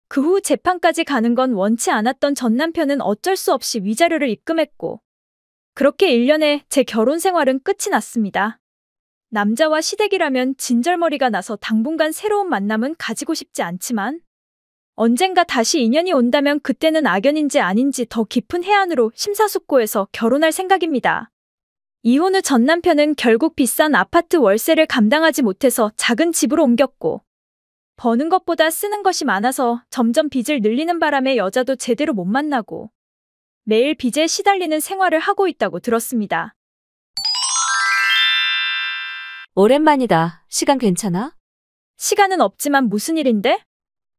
그 후 재판까지 가는 건 원치 않았던 전 남편은 어쩔 수 없이 위자료를 입금했고 그렇게 1년에 제 결혼 생활은 끝이 났습니다. 남자와 시댁이라면 진절머리가 나서 당분간 새로운 만남은 가지고 싶지 않지만 언젠가 다시 인연이 온다면 그때는 악연인지 아닌지 더 깊은 해안으로 심사숙고해서 결혼할 생각입니다. 이혼 후 전 남편은 결국 비싼 아파트 월세를 감당하지 못해서 작은 집으로 옮겼고 버는 것보다 쓰는 것이 많아서 점점 빚을 늘리는 바람에 여자도 제대로 못 만나고 매일 빚에 시달리는 생활을 하고 있다고 들었습니다. 오랜만이다. 시간 괜찮아? 시간은 없지만 무슨 일인데?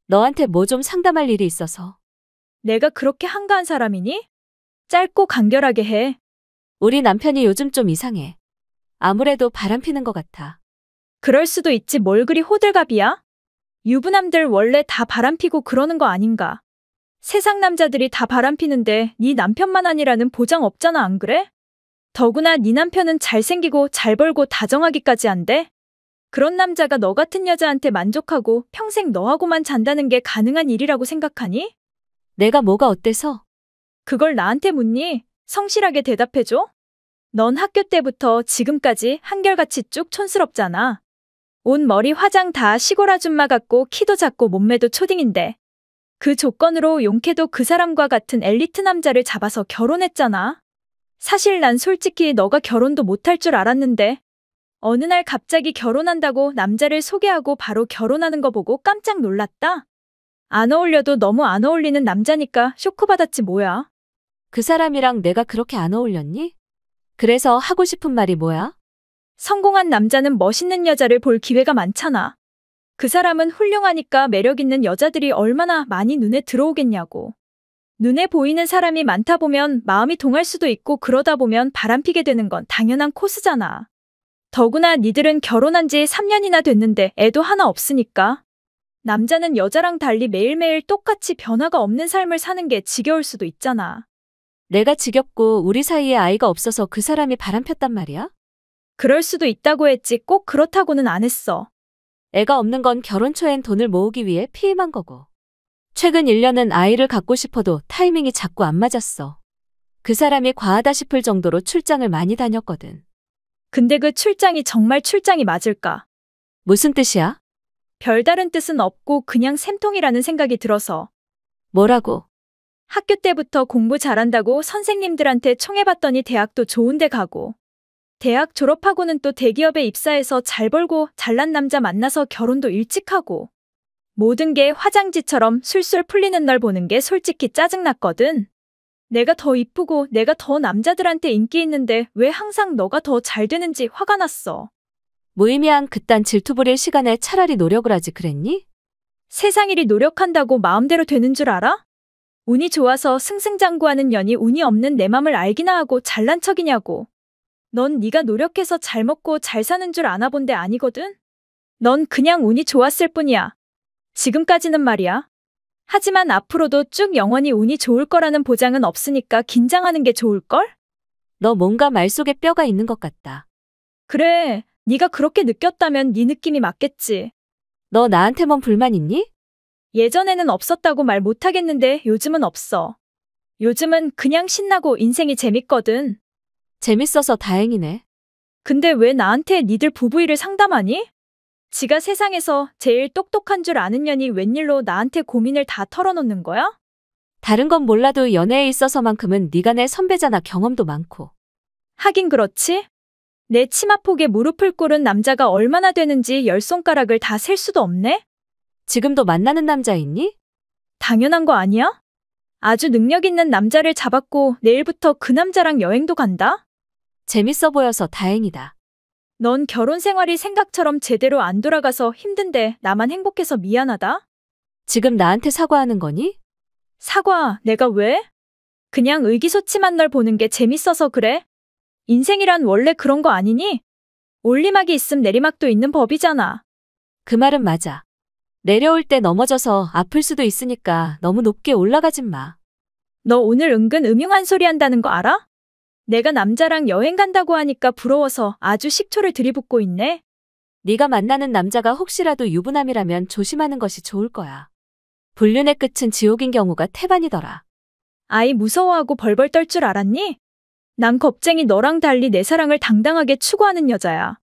너한테 뭐 좀 상담할 일이 있어서. 내가 그렇게 한가한 사람이니? 짧고 간결하게 해. 우리 남편이 요즘 좀 이상해. 아무래도 바람 피는 것 같아. 그럴 수도 있지 뭘 그리 호들갑이야? 유부남들 원래 다 바람피고 그러는 거 아닌가? 세상 남자들이 다 바람피는데 네 남편만 아니라는 보장 없잖아 안 그래? 더구나 네 남편은 잘생기고 잘 벌고 다정하기까지 한데? 그런 남자가 너 같은 여자한테 만족하고 평생 너하고만 잔다는 게 가능한 일이라고 생각하니? 내가 뭐가 어때서? 그걸 나한테 묻니? 성실하게 대답해줘? 넌 학교 때부터 지금까지 한결같이 쭉 촌스럽잖아. 옷, 머리, 화장 다 시골 아줌마 같고 키도 작고 몸매도 초딩인데. 그 조건으로 용케도 그 사람과 같은 엘리트 남자를 잡아서 결혼했잖아. 사실 난 솔직히 너가 결혼도 못할 줄 알았는데 어느 날 갑자기 결혼한다고 남자를 소개하고 바로 결혼하는 거 보고 깜짝 놀랐다. 안 어울려도 너무 안 어울리는 남자니까 쇼크받았지 뭐야. 그 사람이랑 내가 그렇게 안 어울렸니? 그래서 하고 싶은 말이 뭐야? 성공한 남자는 멋있는 여자를 볼 기회가 많잖아. 그 사람은 훌륭하니까 매력 있는 여자들이 얼마나 많이 눈에 들어오겠냐고. 눈에 보이는 사람이 많다 보면 마음이 동할 수도 있고 그러다 보면 바람피게 되는 건 당연한 코스잖아. 더구나 니들은 결혼한 지 3년이나 됐는데 애도 하나 없으니까. 남자는 여자랑 달리 매일매일 똑같이 변화가 없는 삶을 사는 게 지겨울 수도 있잖아. 내가 지겹고 우리 사이에 아이가 없어서 그 사람이 바람폈단 말이야? 그럴 수도 있다고 했지 꼭 그렇다고는 안 했어. 애가 없는 건 결혼 초엔 돈을 모으기 위해 피임한 거고. 최근 1년은 아이를 갖고 싶어도 타이밍이 자꾸 안 맞았어. 그 사람이 과하다 싶을 정도로 출장을 많이 다녔거든. 근데 그 출장이 정말 출장이 맞을까? 무슨 뜻이야? 별다른 뜻은 없고 그냥 샘통이라는 생각이 들어서. 뭐라고? 학교 때부터 공부 잘한다고 선생님들한테 총애받더니 대학도 좋은 데 가고. 대학 졸업하고는 또 대기업에 입사해서 잘 벌고 잘난 남자 만나서 결혼도 일찍 하고. 모든 게 화장지처럼 술술 풀리는 날 보는 게 솔직히 짜증났거든. 내가 더 이쁘고 내가 더 남자들한테 인기 있는데 왜 항상 너가 더 잘 되는지 화가 났어. 무의미한 그딴 질투 부릴 시간에 차라리 노력을 하지 그랬니? 세상 일이 노력한다고 마음대로 되는 줄 알아? 운이 좋아서 승승장구하는 년이 운이 없는 내 맘을 알기나 하고 잘난 척이냐고. 넌 네가 노력해서 잘 먹고 잘 사는 줄 아나 본데 아니거든? 넌 그냥 운이 좋았을 뿐이야. 지금까지는 말이야. 하지만 앞으로도 쭉 영원히 운이 좋을 거라는 보장은 없으니까 긴장하는 게 좋을걸? 너 뭔가 말 속에 뼈가 있는 것 같다. 그래, 네가 그렇게 느꼈다면 네 느낌이 맞겠지. 너 나한테 뭔 불만 있니? 예전에는 없었다고 말 못하겠는데 요즘은 없어. 요즘은 그냥 신나고 인생이 재밌거든. 재밌어서 다행이네. 근데 왜 나한테 니들 부부일을 상담하니? 지가 세상에서 제일 똑똑한 줄 아는 년이 웬일로 나한테 고민을 다 털어놓는 거야? 다른 건 몰라도 연애에 있어서만큼은 네가 내 선배잖아. 경험도 많고. 하긴 그렇지? 내 치마폭에 무릎을 꿇은 남자가 얼마나 되는지 열 손가락을 다 셀 수도 없네? 지금도 만나는 남자 있니? 당연한 거 아니야? 아주 능력 있는 남자를 잡았고 내일부터 그 남자랑 여행도 간다? 재밌어 보여서 다행이다. 넌 결혼 생활이 생각처럼 제대로 안 돌아가서 힘든데 나만 행복해서 미안하다? 지금 나한테 사과하는 거니? 사과, 내가 왜? 그냥 의기소침한 널 보는 게 재밌어서 그래? 인생이란 원래 그런 거 아니니? 올리막이 있음 내리막도 있는 법이잖아. 그 말은 맞아. 내려올 때 넘어져서 아플 수도 있으니까 너무 높게 올라가진 마. 너 오늘 은근 음흉한 소리 한다는 거 알아? 내가 남자랑 여행 간다고 하니까 부러워서 아주 식초를 들이붓고 있네. 네가 만나는 남자가 혹시라도 유부남이라면 조심하는 것이 좋을 거야. 불륜의 끝은 지옥인 경우가 태반이더라. 아이 무서워하고 벌벌 떨 줄 알았니? 난 겁쟁이 너랑 달리 내 사랑을 당당하게 추구하는 여자야.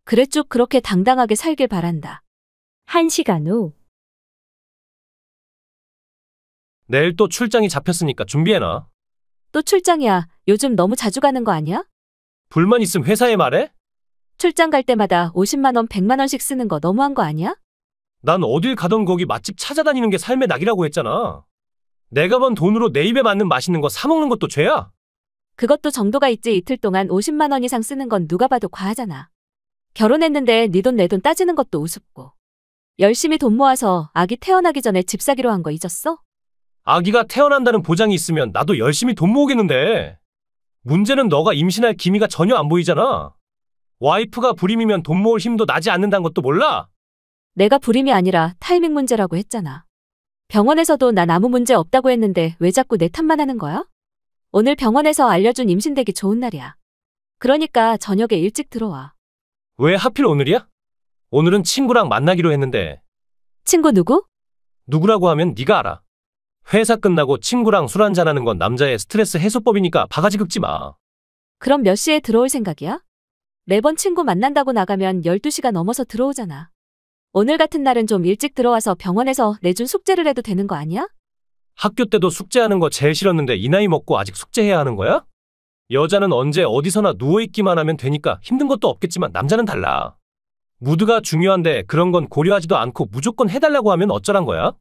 그래 쭉 그렇게 당당하게 살길 바란다. 1시간 후. 내일 또 출장이 잡혔으니까 준비해놔. 또 출장이야. 요즘 너무 자주 가는 거 아니야? 불만 있음 회사에 말해? 출장 갈 때마다 50만 원, 100만 원씩 쓰는 거 너무한 거 아니야? 난 어딜 가던 거기 맛집 찾아다니는 게 삶의 낙이라고 했잖아. 내가 번 돈으로 내 입에 맞는 맛있는 거 사 먹는 것도 죄야? 그것도 정도가 있지. 이틀 동안 50만 원 이상 쓰는 건 누가 봐도 과하잖아. 결혼했는데 네 돈 내 돈 따지는 것도 우습고. 열심히 돈 모아서 아기 태어나기 전에 집 사기로 한 거 잊었어? 아기가 태어난다는 보장이 있으면 나도 열심히 돈 모으겠는데. 문제는 너가 임신할 기미가 전혀 안 보이잖아. 와이프가 불임이면 돈 모을 힘도 나지 않는다는 것도 몰라? 내가 불임이 아니라 타이밍 문제라고 했잖아. 병원에서도 난 아무 문제 없다고 했는데 왜 자꾸 내 탓만 하는 거야? 오늘 병원에서 알려준 임신되기 좋은 날이야. 그러니까 저녁에 일찍 들어와. 왜 하필 오늘이야? 오늘은 친구랑 만나기로 했는데. 친구 누구? 누구라고 하면 네가 알아. 회사 끝나고 친구랑 술 한잔하는 건 남자의 스트레스 해소법이니까 바가지 긁지 마. 그럼 몇 시에 들어올 생각이야? 매번 친구 만난다고 나가면 12시가 넘어서 들어오잖아. 오늘 같은 날은 좀 일찍 들어와서 병원에서 내준 숙제를 해도 되는 거 아니야? 학교 때도 숙제하는 거 제일 싫었는데 이 나이 먹고 아직 숙제해야 하는 거야? 여자는 언제 어디서나 누워있기만 하면 되니까 힘든 것도 없겠지만 남자는 달라. 무드가 중요한데 그런 건 고려하지도 않고 무조건 해달라고 하면 어쩌란 거야?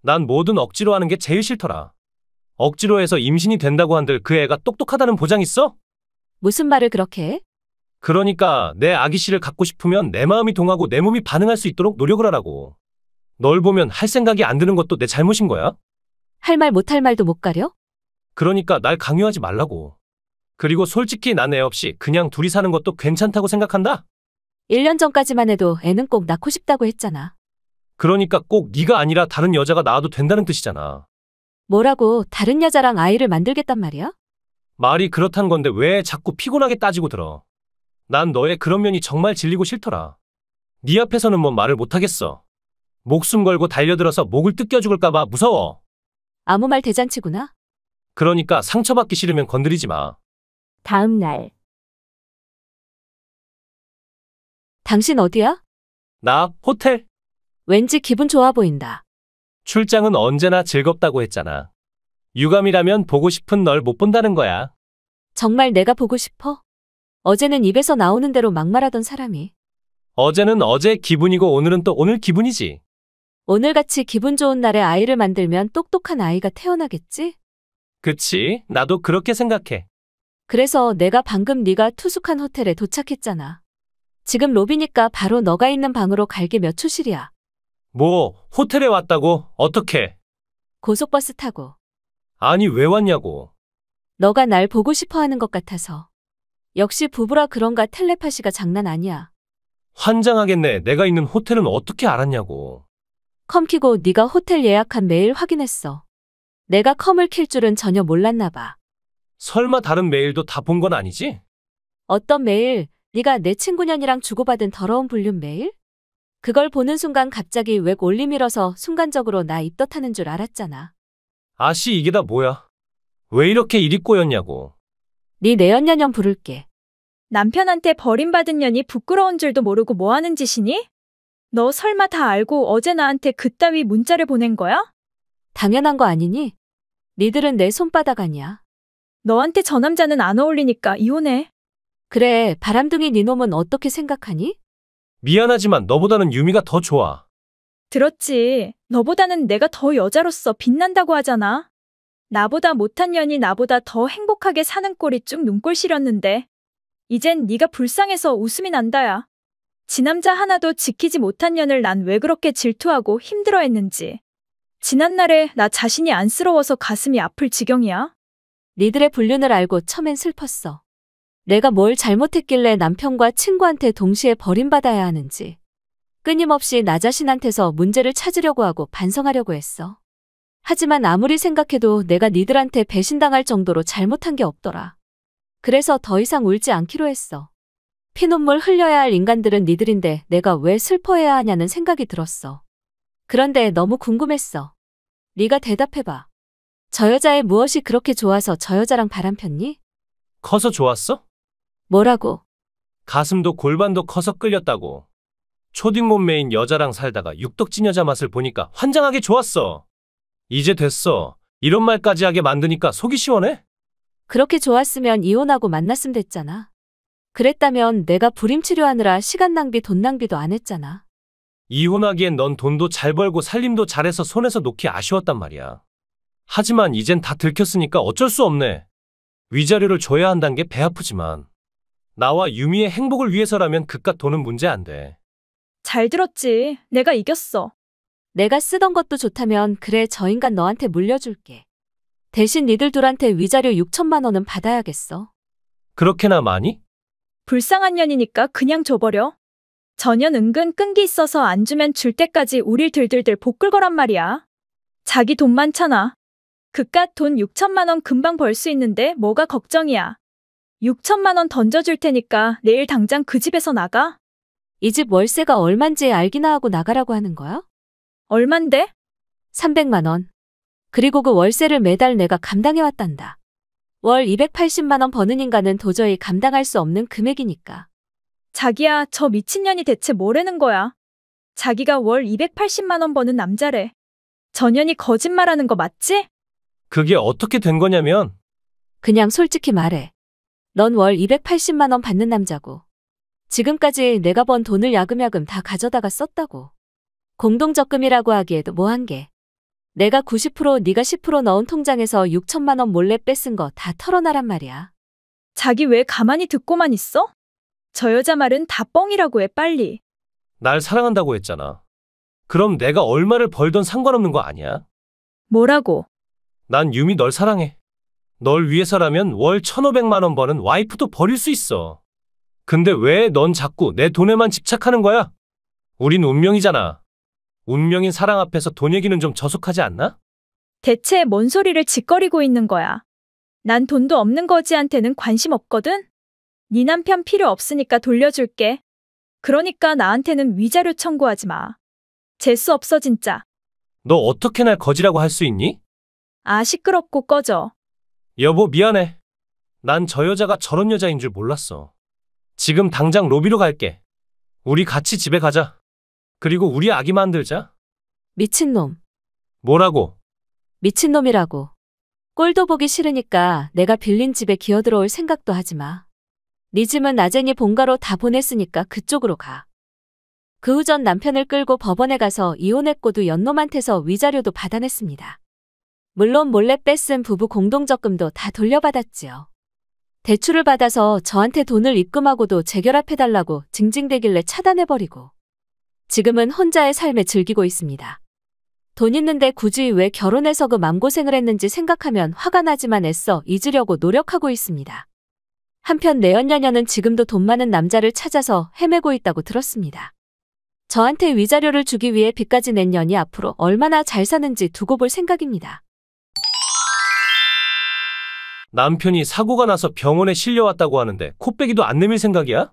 난 뭐든 억지로 하는 게 제일 싫더라. 억지로 해서 임신이 된다고 한들 그 애가 똑똑하다는 보장 있어? 무슨 말을 그렇게 해? 그러니까 내 아기 씨를 갖고 싶으면 내 마음이 동하고 내 몸이 반응할 수 있도록 노력을 하라고. 널 보면 할 생각이 안 드는 것도 내 잘못인 거야? 할 말 못할 말도 못 가려? 그러니까 날 강요하지 말라고. 그리고 솔직히 난 애 없이 그냥 둘이 사는 것도 괜찮다고 생각한다? 1년 전까지만 해도 애는 꼭 낳고 싶다고 했잖아. 그러니까 꼭 네가 아니라 다른 여자가 낳아도 된다는 뜻이잖아. 뭐라고 다른 여자랑 아이를 만들겠단 말이야? 말이 그렇단 건데 왜 자꾸 피곤하게 따지고 들어. 난 너의 그런 면이 정말 질리고 싫더라. 네 앞에서는 뭐 말을 못하겠어. 목숨 걸고 달려들어서 목을 뜯겨 죽을까 봐 무서워. 아무 말 대잔치구나. 그러니까 상처받기 싫으면 건드리지 마. 다음 날. 당신 어디야? 나 호텔. 왠지 기분 좋아 보인다. 출장은 언제나 즐겁다고 했잖아. 유감이라면 보고 싶은 널 못 본다는 거야. 정말 내가 보고 싶어? 어제는 입에서 나오는 대로 막말하던 사람이. 어제는 어제 기분이고 오늘은 또 오늘 기분이지. 오늘같이 기분 좋은 날에 아이를 만들면 똑똑한 아이가 태어나겠지? 그치? 나도 그렇게 생각해. 그래서 내가 방금 네가 투숙한 호텔에 도착했잖아. 지금 로비니까 바로 너가 있는 방으로 갈게 몇 초실이야. 뭐, 호텔에 왔다고? 어떻게? 고속버스 타고. 아니, 왜 왔냐고. 너가 날 보고 싶어 하는 것 같아서. 역시 부부라 그런가 텔레파시가 장난 아니야. 환장하겠네. 내가 있는 호텔은 어떻게 알았냐고. 컴 키고 네가 호텔 예약한 메일 확인했어. 내가 컴을 킬 줄은 전혀 몰랐나 봐. 설마 다른 메일도 다 본 건 아니지? 어떤 메일? 네가 내 친구년이랑 주고받은 더러운 불륜 메일? 그걸 보는 순간 갑자기 웹 올리밀어서 순간적으로 나 입덧하는 줄 알았잖아. 아씨, 이게 다 뭐야? 왜 이렇게 일이 꼬였냐고. 네 내연년년 부를게. 남편한테 버림받은 년이 부끄러운 줄도 모르고 뭐 하는 짓이니? 너 설마 다 알고 어제 나한테 그따위 문자를 보낸 거야? 당연한 거 아니니? 니들은 내 손바닥 아니야. 너한테 저 남자는 안 어울리니까 이혼해. 그래, 바람둥이 니놈은 어떻게 생각하니? 미안하지만 너보다는 유미가 더 좋아. 들었지. 너보다는 내가 더 여자로서 빛난다고 하잖아. 나보다 못한 년이 나보다 더 행복하게 사는 꼴이 쭉 눈꼴 시렸는데 이젠 네가 불쌍해서 웃음이 난다야. 지 남자 하나도 지키지 못한 년을 난 왜 그렇게 질투하고 힘들어했는지. 지난날에 나 자신이 안쓰러워서 가슴이 아플 지경이야. 니들의 불륜을 알고 처음엔 슬펐어. 내가 뭘 잘못했길래 남편과 친구한테 동시에 버림받아야 하는지. 끊임없이 나 자신한테서 문제를 찾으려고 하고 반성하려고 했어. 하지만 아무리 생각해도 내가 니들한테 배신당할 정도로 잘못한 게 없더라. 그래서 더 이상 울지 않기로 했어. 피눈물 흘려야 할 인간들은 니들인데 내가 왜 슬퍼해야 하냐는 생각이 들었어. 그런데 너무 궁금했어. 네가 대답해봐. 저 여자의 무엇이 그렇게 좋아서 저 여자랑 바람 폈니? 커서 좋았어? 뭐라고? 가슴도 골반도 커서 끌렸다고. 초딩 몸매인 여자랑 살다가 육덕진 여자 맛을 보니까 환장하게 좋았어. 이제 됐어. 이런 말까지 하게 만드니까 속이 시원해? 그렇게 좋았으면 이혼하고 만났으면 됐잖아. 그랬다면 내가 불임 치료하느라 시간 낭비 돈 낭비도 안 했잖아. 이혼하기엔 넌 돈도 잘 벌고 살림도 잘해서 손에서 놓기 아쉬웠단 말이야. 하지만 이젠 다 들켰으니까 어쩔 수 없네. 위자료를 줘야 한다는 게 배 아프지만 나와 유미의 행복을 위해서라면 그깟 돈은 문제 안 돼. 잘 들었지. 내가 이겼어. 내가 쓰던 것도 좋다면 그래 저 인간 너한테 물려줄게. 대신 니들 둘한테 위자료 6천만 원은 받아야겠어. 그렇게나 많이? 불쌍한 년이니까 그냥 줘버려. 저 년 은근 끈기 있어서 안 주면 줄 때까지 우릴 들들들 볶을 거란 말이야. 자기 돈 많잖아. 그깟 돈 6천만 원 금방 벌 수 있는데 뭐가 걱정이야. 6천만 원 던져줄 테니까 내일 당장 그 집에서 나가. 이 집 월세가 얼만지 알기나 하고 나가라고 하는 거야? 얼만데? 300만 원. 그리고 그 월세를 매달 내가 감당해왔단다. 월 280만 원 버는 인간은 도저히 감당할 수 없는 금액이니까. 자기야, 저 미친년이 대체 뭐라는 거야? 자기가 월 280만 원 버는 남자래. 전현이 거짓말하는 거 맞지? 그게 어떻게 된 거냐면 그냥 솔직히 말해. 넌 월 280만 원 받는 남자고. 지금까지 내가 번 돈을 야금야금 다 가져다가 썼다고. 공동적금이라고 하기에도 뭐한 게. 내가 90% 네가 10% 넣은 통장에서 6천만 원 몰래 뺏은 거 다 털어놔란 말이야. 자기 왜 가만히 듣고만 있어? 저 여자 말은 다 뻥이라고 해, 빨리. 날 사랑한다고 했잖아. 그럼 내가 얼마를 벌던 상관없는 거 아니야? 뭐라고? 난 유미 널 사랑해. 널 위해서라면 월 1,500만 원 버는 와이프도 버릴 수 있어. 근데 왜 넌 자꾸 내 돈에만 집착하는 거야? 우린 운명이잖아. 운명인 사랑 앞에서 돈 얘기는 좀 저속하지 않나? 대체 뭔 소리를 짓거리고 있는 거야? 난 돈도 없는 거지한테는 관심 없거든? 네 남편 필요 없으니까 돌려줄게. 그러니까 나한테는 위자료 청구하지 마. 재수 없어 진짜. 너 어떻게 날 거지라고 할 수 있니? 아, 시끄럽고 꺼져. 여보, 미안해. 난 저 여자가 저런 여자인 줄 몰랐어. 지금 당장 로비로 갈게. 우리 같이 집에 가자. 그리고 우리 아기 만들자. 미친놈. 뭐라고? 미친놈이라고. 꼴도 보기 싫으니까 내가 빌린 집에 기어들어올 생각도 하지 마. 네 짐은 나쟁이 본가로 다 보냈으니까 그쪽으로 가. 그 후 전 남편을 끌고 법원에 가서 이혼했고도 연놈한테서 위자료도 받아냈습니다. 물론 몰래 뺏은 부부 공동적금도 다 돌려받았지요. 대출을 받아서 저한테 돈을 입금하고도 재결합해달라고 징징대길래 차단해버리고 지금은 혼자의 삶에 즐기고 있습니다. 돈 있는데 굳이 왜 결혼해서 그 맘고생을 했는지 생각하면 화가 나지만 애써 잊으려고 노력하고 있습니다. 한편 내연녀녀는 지금도 돈 많은 남자를 찾아서 헤매고 있다고 들었습니다. 저한테 위자료를 주기 위해 빚까지 낸 년이 앞으로 얼마나 잘 사는지 두고 볼 생각입니다. 남편이 사고가 나서 병원에 실려왔다고 하는데 코빼기도 안 내밀 생각이야?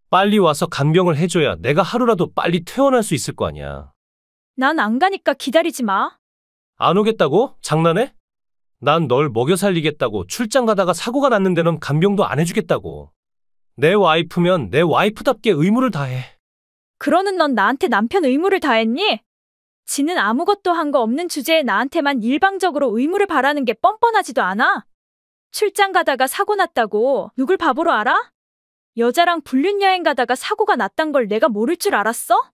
빨리 와서 간병을 해줘야 내가 하루라도 빨리 퇴원할 수 있을 거 아니야. 난 안 가니까 기다리지 마. 안 오겠다고? 장난해? 난 널 먹여 살리겠다고 출장 가다가 사고가 났는데 넌 간병도 안 해주겠다고. 내 와이프면 내 와이프답게 의무를 다해. 그러는 넌 나한테 남편 의무를 다했니? 지는 아무것도 한 거 없는 주제에 나한테만 일방적으로 의무를 바라는 게 뻔뻔하지도 않아? 출장 가다가 사고 났다고 누굴 바보로 알아? 여자랑 불륜여행 가다가 사고가 났단 걸 내가 모를 줄 알았어?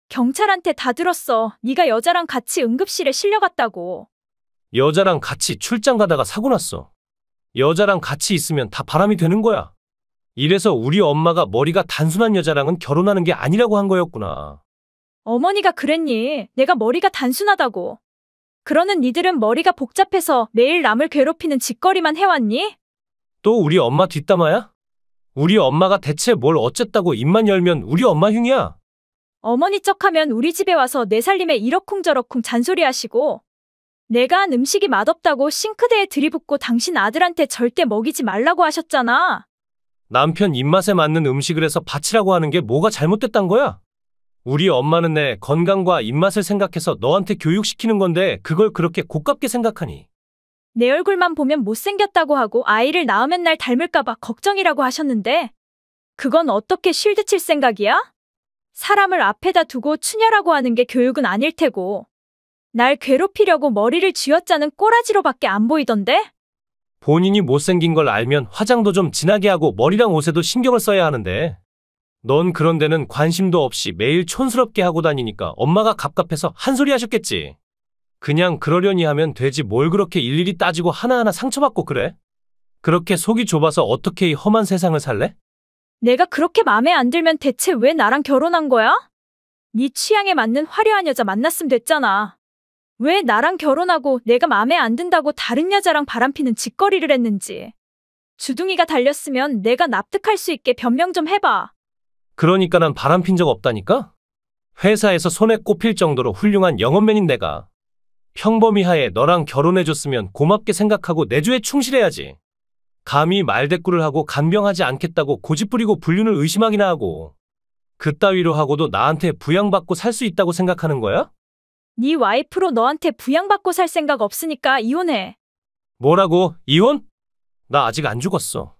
경찰한테 다 들었어. 네가 여자랑 같이 응급실에 실려갔다고. 여자랑 같이 출장 가다가 사고 났어. 여자랑 같이 있으면 다 바람이 되는 거야. 이래서 우리 엄마가 머리가 단순한 여자랑은 결혼하는 게 아니라고 한 거였구나. 어머니가 그랬니? 내가 머리가 단순하다고. 그러는 니들은 머리가 복잡해서 매일 남을 괴롭히는 짓거리만 해왔니? 또 우리 엄마 뒷담화야? 우리 엄마가 대체 뭘 어쨌다고 입만 열면 우리 엄마 흉이야. 어머니 척하면 우리 집에 와서 내 살림에 이러쿵저러쿵 잔소리하시고 내가 한 음식이 맛없다고 싱크대에 들이붓고 당신 아들한테 절대 먹이지 말라고 하셨잖아. 남편 입맛에 맞는 음식을 해서 바치라고 하는 게 뭐가 잘못됐단 거야? 우리 엄마는 내 건강과 입맛을 생각해서 너한테 교육시키는 건데 그걸 그렇게 고깝게 생각하니? 내 얼굴만 보면 못생겼다고 하고 아이를 낳으면 날 닮을까봐 걱정이라고 하셨는데 그건 어떻게 쉴드 칠 생각이야? 사람을 앞에다 두고 추녀라고 하는 게 교육은 아닐 테고 날 괴롭히려고 머리를 쥐어짜는 꼬라지로밖에 안 보이던데? 본인이 못생긴 걸 알면 화장도 좀 진하게 하고 머리랑 옷에도 신경을 써야 하는데 넌 그런 데는 관심도 없이 매일 촌스럽게 하고 다니니까 엄마가 갑갑해서 한 소리 하셨겠지. 그냥 그러려니 하면 되지 뭘 그렇게 일일이 따지고 하나하나 상처받고 그래? 그렇게 속이 좁아서 어떻게 이 험한 세상을 살래? 내가 그렇게 맘에 안 들면 대체 왜 나랑 결혼한 거야? 네 취향에 맞는 화려한 여자 만났으면 됐잖아. 왜 나랑 결혼하고 내가 맘에 안 든다고 다른 여자랑 바람피는 짓거리를 했는지. 주둥이가 달렸으면 내가 납득할 수 있게 변명 좀 해봐. 그러니까 난 바람핀 적 없다니까? 회사에서 손에 꼽힐 정도로 훌륭한 영업맨인 내가. 평범이하에 너랑 결혼해줬으면 고맙게 생각하고 내조에 충실해야지. 감히 말대꾸를 하고 간병하지 않겠다고 고집부리고 불륜을 의심하기나 하고. 그따위로 하고도 나한테 부양받고 살 수 있다고 생각하는 거야? 네 와이프로 너한테 부양받고 살 생각 없으니까 이혼해. 뭐라고? 이혼? 나 아직 안 죽었어.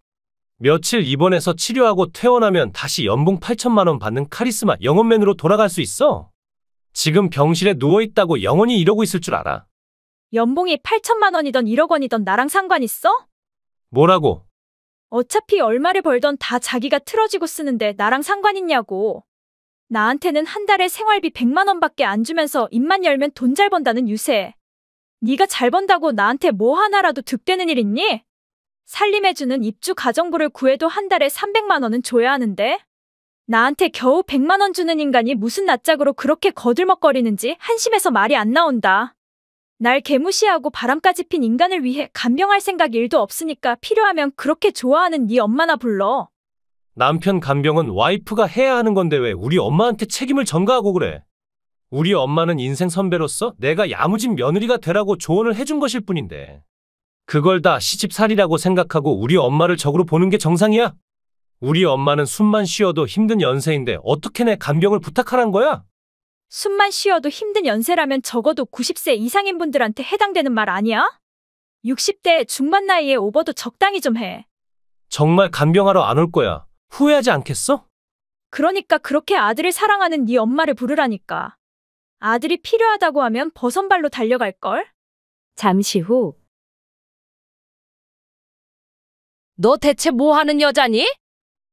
며칠 입원해서 치료하고 퇴원하면 다시 연봉 8천만 원 받는 카리스마 영업맨으로 돌아갈 수 있어. 지금 병실에 누워있다고 영원히 이러고 있을 줄 알아. 연봉이 8천만 원이던 1억 원이던 나랑 상관 있어? 뭐라고? 어차피 얼마를 벌던 다 자기가 틀어지고 쓰는데 나랑 상관 있냐고. 나한테는 한 달에 생활비 100만 원밖에 안 주면서 입만 열면 돈 잘 번다는 유세. 네가 잘 번다고 나한테 뭐 하나라도 득되는 일 있니? 살림해주는 입주 가정부를 구해도 한 달에 300만 원은 줘야 하는데? 나한테 겨우 100만 원 주는 인간이 무슨 낯짝으로 그렇게 거들먹거리는지 한심해서 말이 안 나온다. 날 개무시하고 바람까지 핀 인간을 위해 간병할 생각 1도 없으니까 필요하면 그렇게 좋아하는 네 엄마나 불러. 남편 간병은 와이프가 해야 하는 건데 왜 우리 엄마한테 책임을 전가하고 그래? 우리 엄마는 인생 선배로서 내가 야무진 며느리가 되라고 조언을 해준 것일 뿐인데. 그걸 다 시집살이라고 생각하고 우리 엄마를 적으로 보는 게 정상이야? 우리 엄마는 숨만 쉬어도 힘든 연세인데 어떻게 내 간병을 부탁하란 거야? 숨만 쉬어도 힘든 연세라면 적어도 90세 이상인 분들한테 해당되는 말 아니야? 60대 중반 나이에 오버도 적당히 좀 해. 정말 간병하러 안 올 거야. 후회하지 않겠어? 그러니까 그렇게 아들을 사랑하는 네 엄마를 부르라니까. 아들이 필요하다고 하면 버선발로 달려갈걸? 잠시 후 너 대체 뭐 하는 여자니?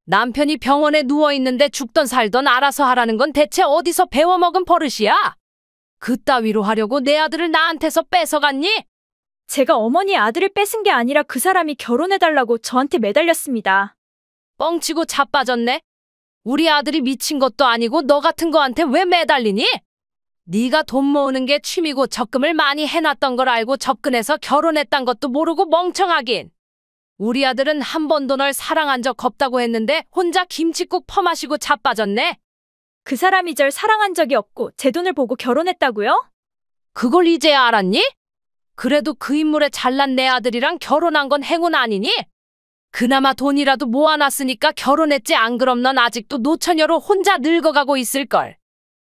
남편이 병원에 누워있는데 죽던 살던 알아서 하라는 건 대체 어디서 배워먹은 버릇이야? 그따위로 하려고 내 아들을 나한테서 뺏어갔니? 제가 어머니 아들을 뺏은 게 아니라 그 사람이 결혼해달라고 저한테 매달렸습니다. 뻥치고 자빠졌네. 우리 아들이 미친 것도 아니고 너 같은 거한테 왜 매달리니? 네가 돈 모으는 게 취미고 적금을 많이 해놨던 걸 알고 접근해서 결혼했단 것도 모르고 멍청하긴. 우리 아들은 한 번도 널 사랑한 적 없다고 했는데 혼자 김칫국 퍼마시고 자빠졌네. 그 사람이 절 사랑한 적이 없고 제 돈을 보고 결혼했다고요? 그걸 이제야 알았니? 그래도 그 인물에 잘난 내 아들이랑 결혼한 건 행운 아니니? 그나마 돈이라도 모아놨으니까 결혼했지. 안 그럼 넌 아직도 노처녀로 혼자 늙어가고 있을걸.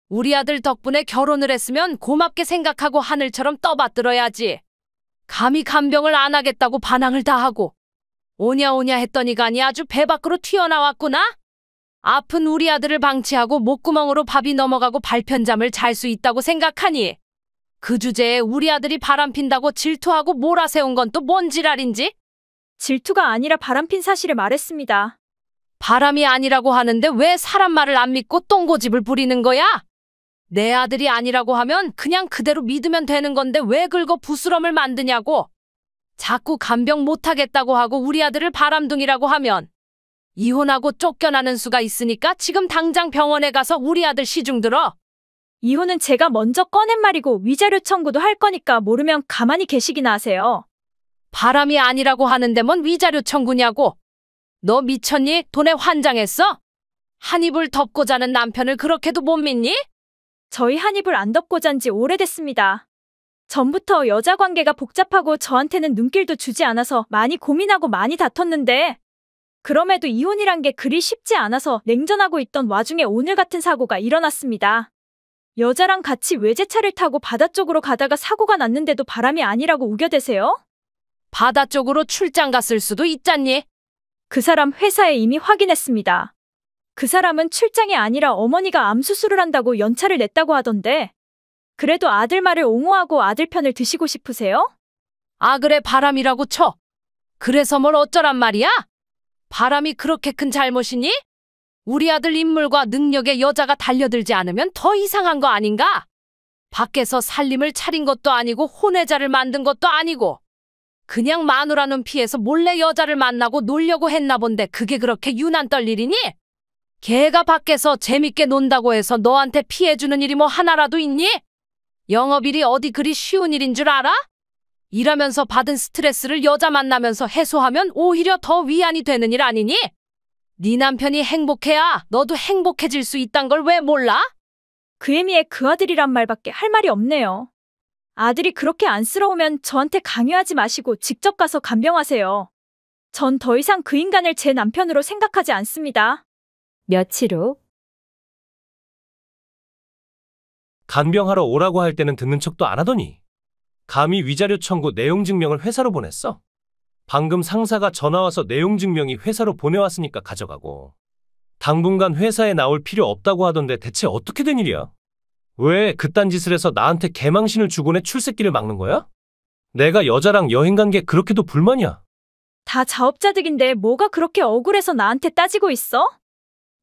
우리 아들 덕분에 결혼을 했으면 고맙게 생각하고 하늘처럼 떠받들어야지. 감히 간병을 안 하겠다고 반항을 다 하고 오냐오냐 했더니가니 아주 배 밖으로 튀어나왔구나. 아픈 우리 아들을 방치하고 목구멍으로 밥이 넘어가고 발편잠을 잘 수 있다고 생각하니 그 주제에 우리 아들이 바람핀다고 질투하고 몰아세운 건 또 뭔 지랄인지? 질투가 아니라 바람핀 사실을 말했습니다. 바람이 아니라고 하는데 왜 사람 말을 안 믿고 똥고집을 부리는 거야? 내 아들이 아니라고 하면 그냥 그대로 믿으면 되는 건데 왜 긁어 부스럼을 만드냐고. 자꾸 간병 못하겠다고 하고 우리 아들을 바람둥이라고 하면 이혼하고 쫓겨나는 수가 있으니까 지금 당장 병원에 가서 우리 아들 시중 들어. 이혼은 제가 먼저 꺼낸 말이고 위자료 청구도 할 거니까 모르면 가만히 계시기나 하세요. 바람이 아니라고 하는데 뭔 위자료 청구냐고. 너 미쳤니? 돈에 환장했어? 한 입을 덮고 자는 남편을 그렇게도 못 믿니? 저희 한 입을 안 덮고 잔 지 오래됐습니다. 전부터 여자 관계가 복잡하고 저한테는 눈길도 주지 않아서 많이 고민하고 많이 다퉜는데 그럼에도 이혼이란 게 그리 쉽지 않아서 냉전하고 있던 와중에 오늘 같은 사고가 일어났습니다. 여자랑 같이 외제차를 타고 바다 쪽으로 가다가 사고가 났는데도 바람이 아니라고 우겨대세요? 바다 쪽으로 출장 갔을 수도 있잖니. 그 사람 회사에 이미 확인했습니다. 그 사람은 출장이 아니라 어머니가 암 수술을 한다고 연차를 냈다고 하던데 그래도 아들 말을 옹호하고 아들 편을 드시고 싶으세요? 아 그래 바람이라고 쳐. 그래서 뭘 어쩌란 말이야? 바람이 그렇게 큰 잘못이니? 우리 아들 인물과 능력에 여자가 달려들지 않으면 더 이상한 거 아닌가? 밖에서 살림을 차린 것도 아니고 혼외자를 만든 것도 아니고 그냥 마누라 눈 피해서 몰래 여자를 만나고 놀려고 했나 본데 그게 그렇게 유난 떨 일이니? 걔가 밖에서 재밌게 논다고 해서 너한테 피해주는 일이 뭐 하나라도 있니? 영업일이 어디 그리 쉬운 일인 줄 알아? 일하면서 받은 스트레스를 여자 만나면서 해소하면 오히려 더 위안이 되는 일 아니니? 네 남편이 행복해야 너도 행복해질 수 있단 걸 왜 몰라? 그 애미에 그 아들이란 말밖에 할 말이 없네요. 아들이 그렇게 안쓰러우면 저한테 강요하지 마시고 직접 가서 간병하세요. 전 더 이상 그 인간을 제 남편으로 생각하지 않습니다. 며칠 후 간병하러 오라고 할 때는 듣는 척도 안 하더니 감히 위자료 청구 내용 증명을 회사로 보냈어. 방금 상사가 전화와서 내용 증명이 회사로 보내왔으니까 가져가고. 당분간 회사에 나올 필요 없다고 하던데 대체 어떻게 된 일이야? 왜 그딴 짓을 해서 나한테 개망신을 주고 내 출세길을 막는 거야? 내가 여자랑 여행 간 게 그렇게도 불만이야. 다 자업자득인데 뭐가 그렇게 억울해서 나한테 따지고 있어?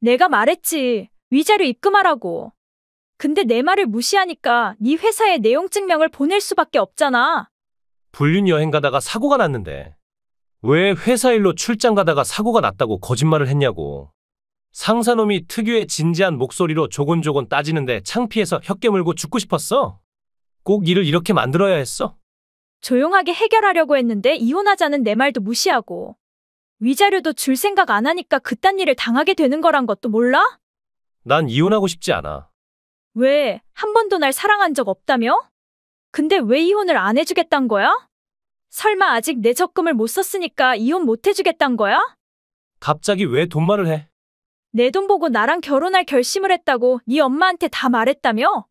내가 말했지. 위자료 입금하라고. 근데 내 말을 무시하니까 네 회사에 내용 증명을 보낼 수밖에 없잖아. 불륜 여행 가다가 사고가 났는데 왜 회사 일로 출장 가다가 사고가 났다고 거짓말을 했냐고. 상사놈이 특유의 진지한 목소리로 조곤조곤 따지는데 창피해서 혀 깨물고 죽고 싶었어? 꼭 일을 이렇게 만들어야 했어? 조용하게 해결하려고 했는데 이혼하자는 내 말도 무시하고. 위자료도 줄 생각 안 하니까 그딴 일을 당하게 되는 거란 것도 몰라? 난 이혼하고 싶지 않아. 왜? 한 번도 날 사랑한 적 없다며? 근데 왜 이혼을 안 해주겠단 거야? 설마 아직 내 적금을 못 썼으니까 이혼 못 해주겠단 거야? 갑자기 왜 돈말을 해? 내 돈 보고 나랑 결혼할 결심을 했다고 네 엄마한테 다 말했다며?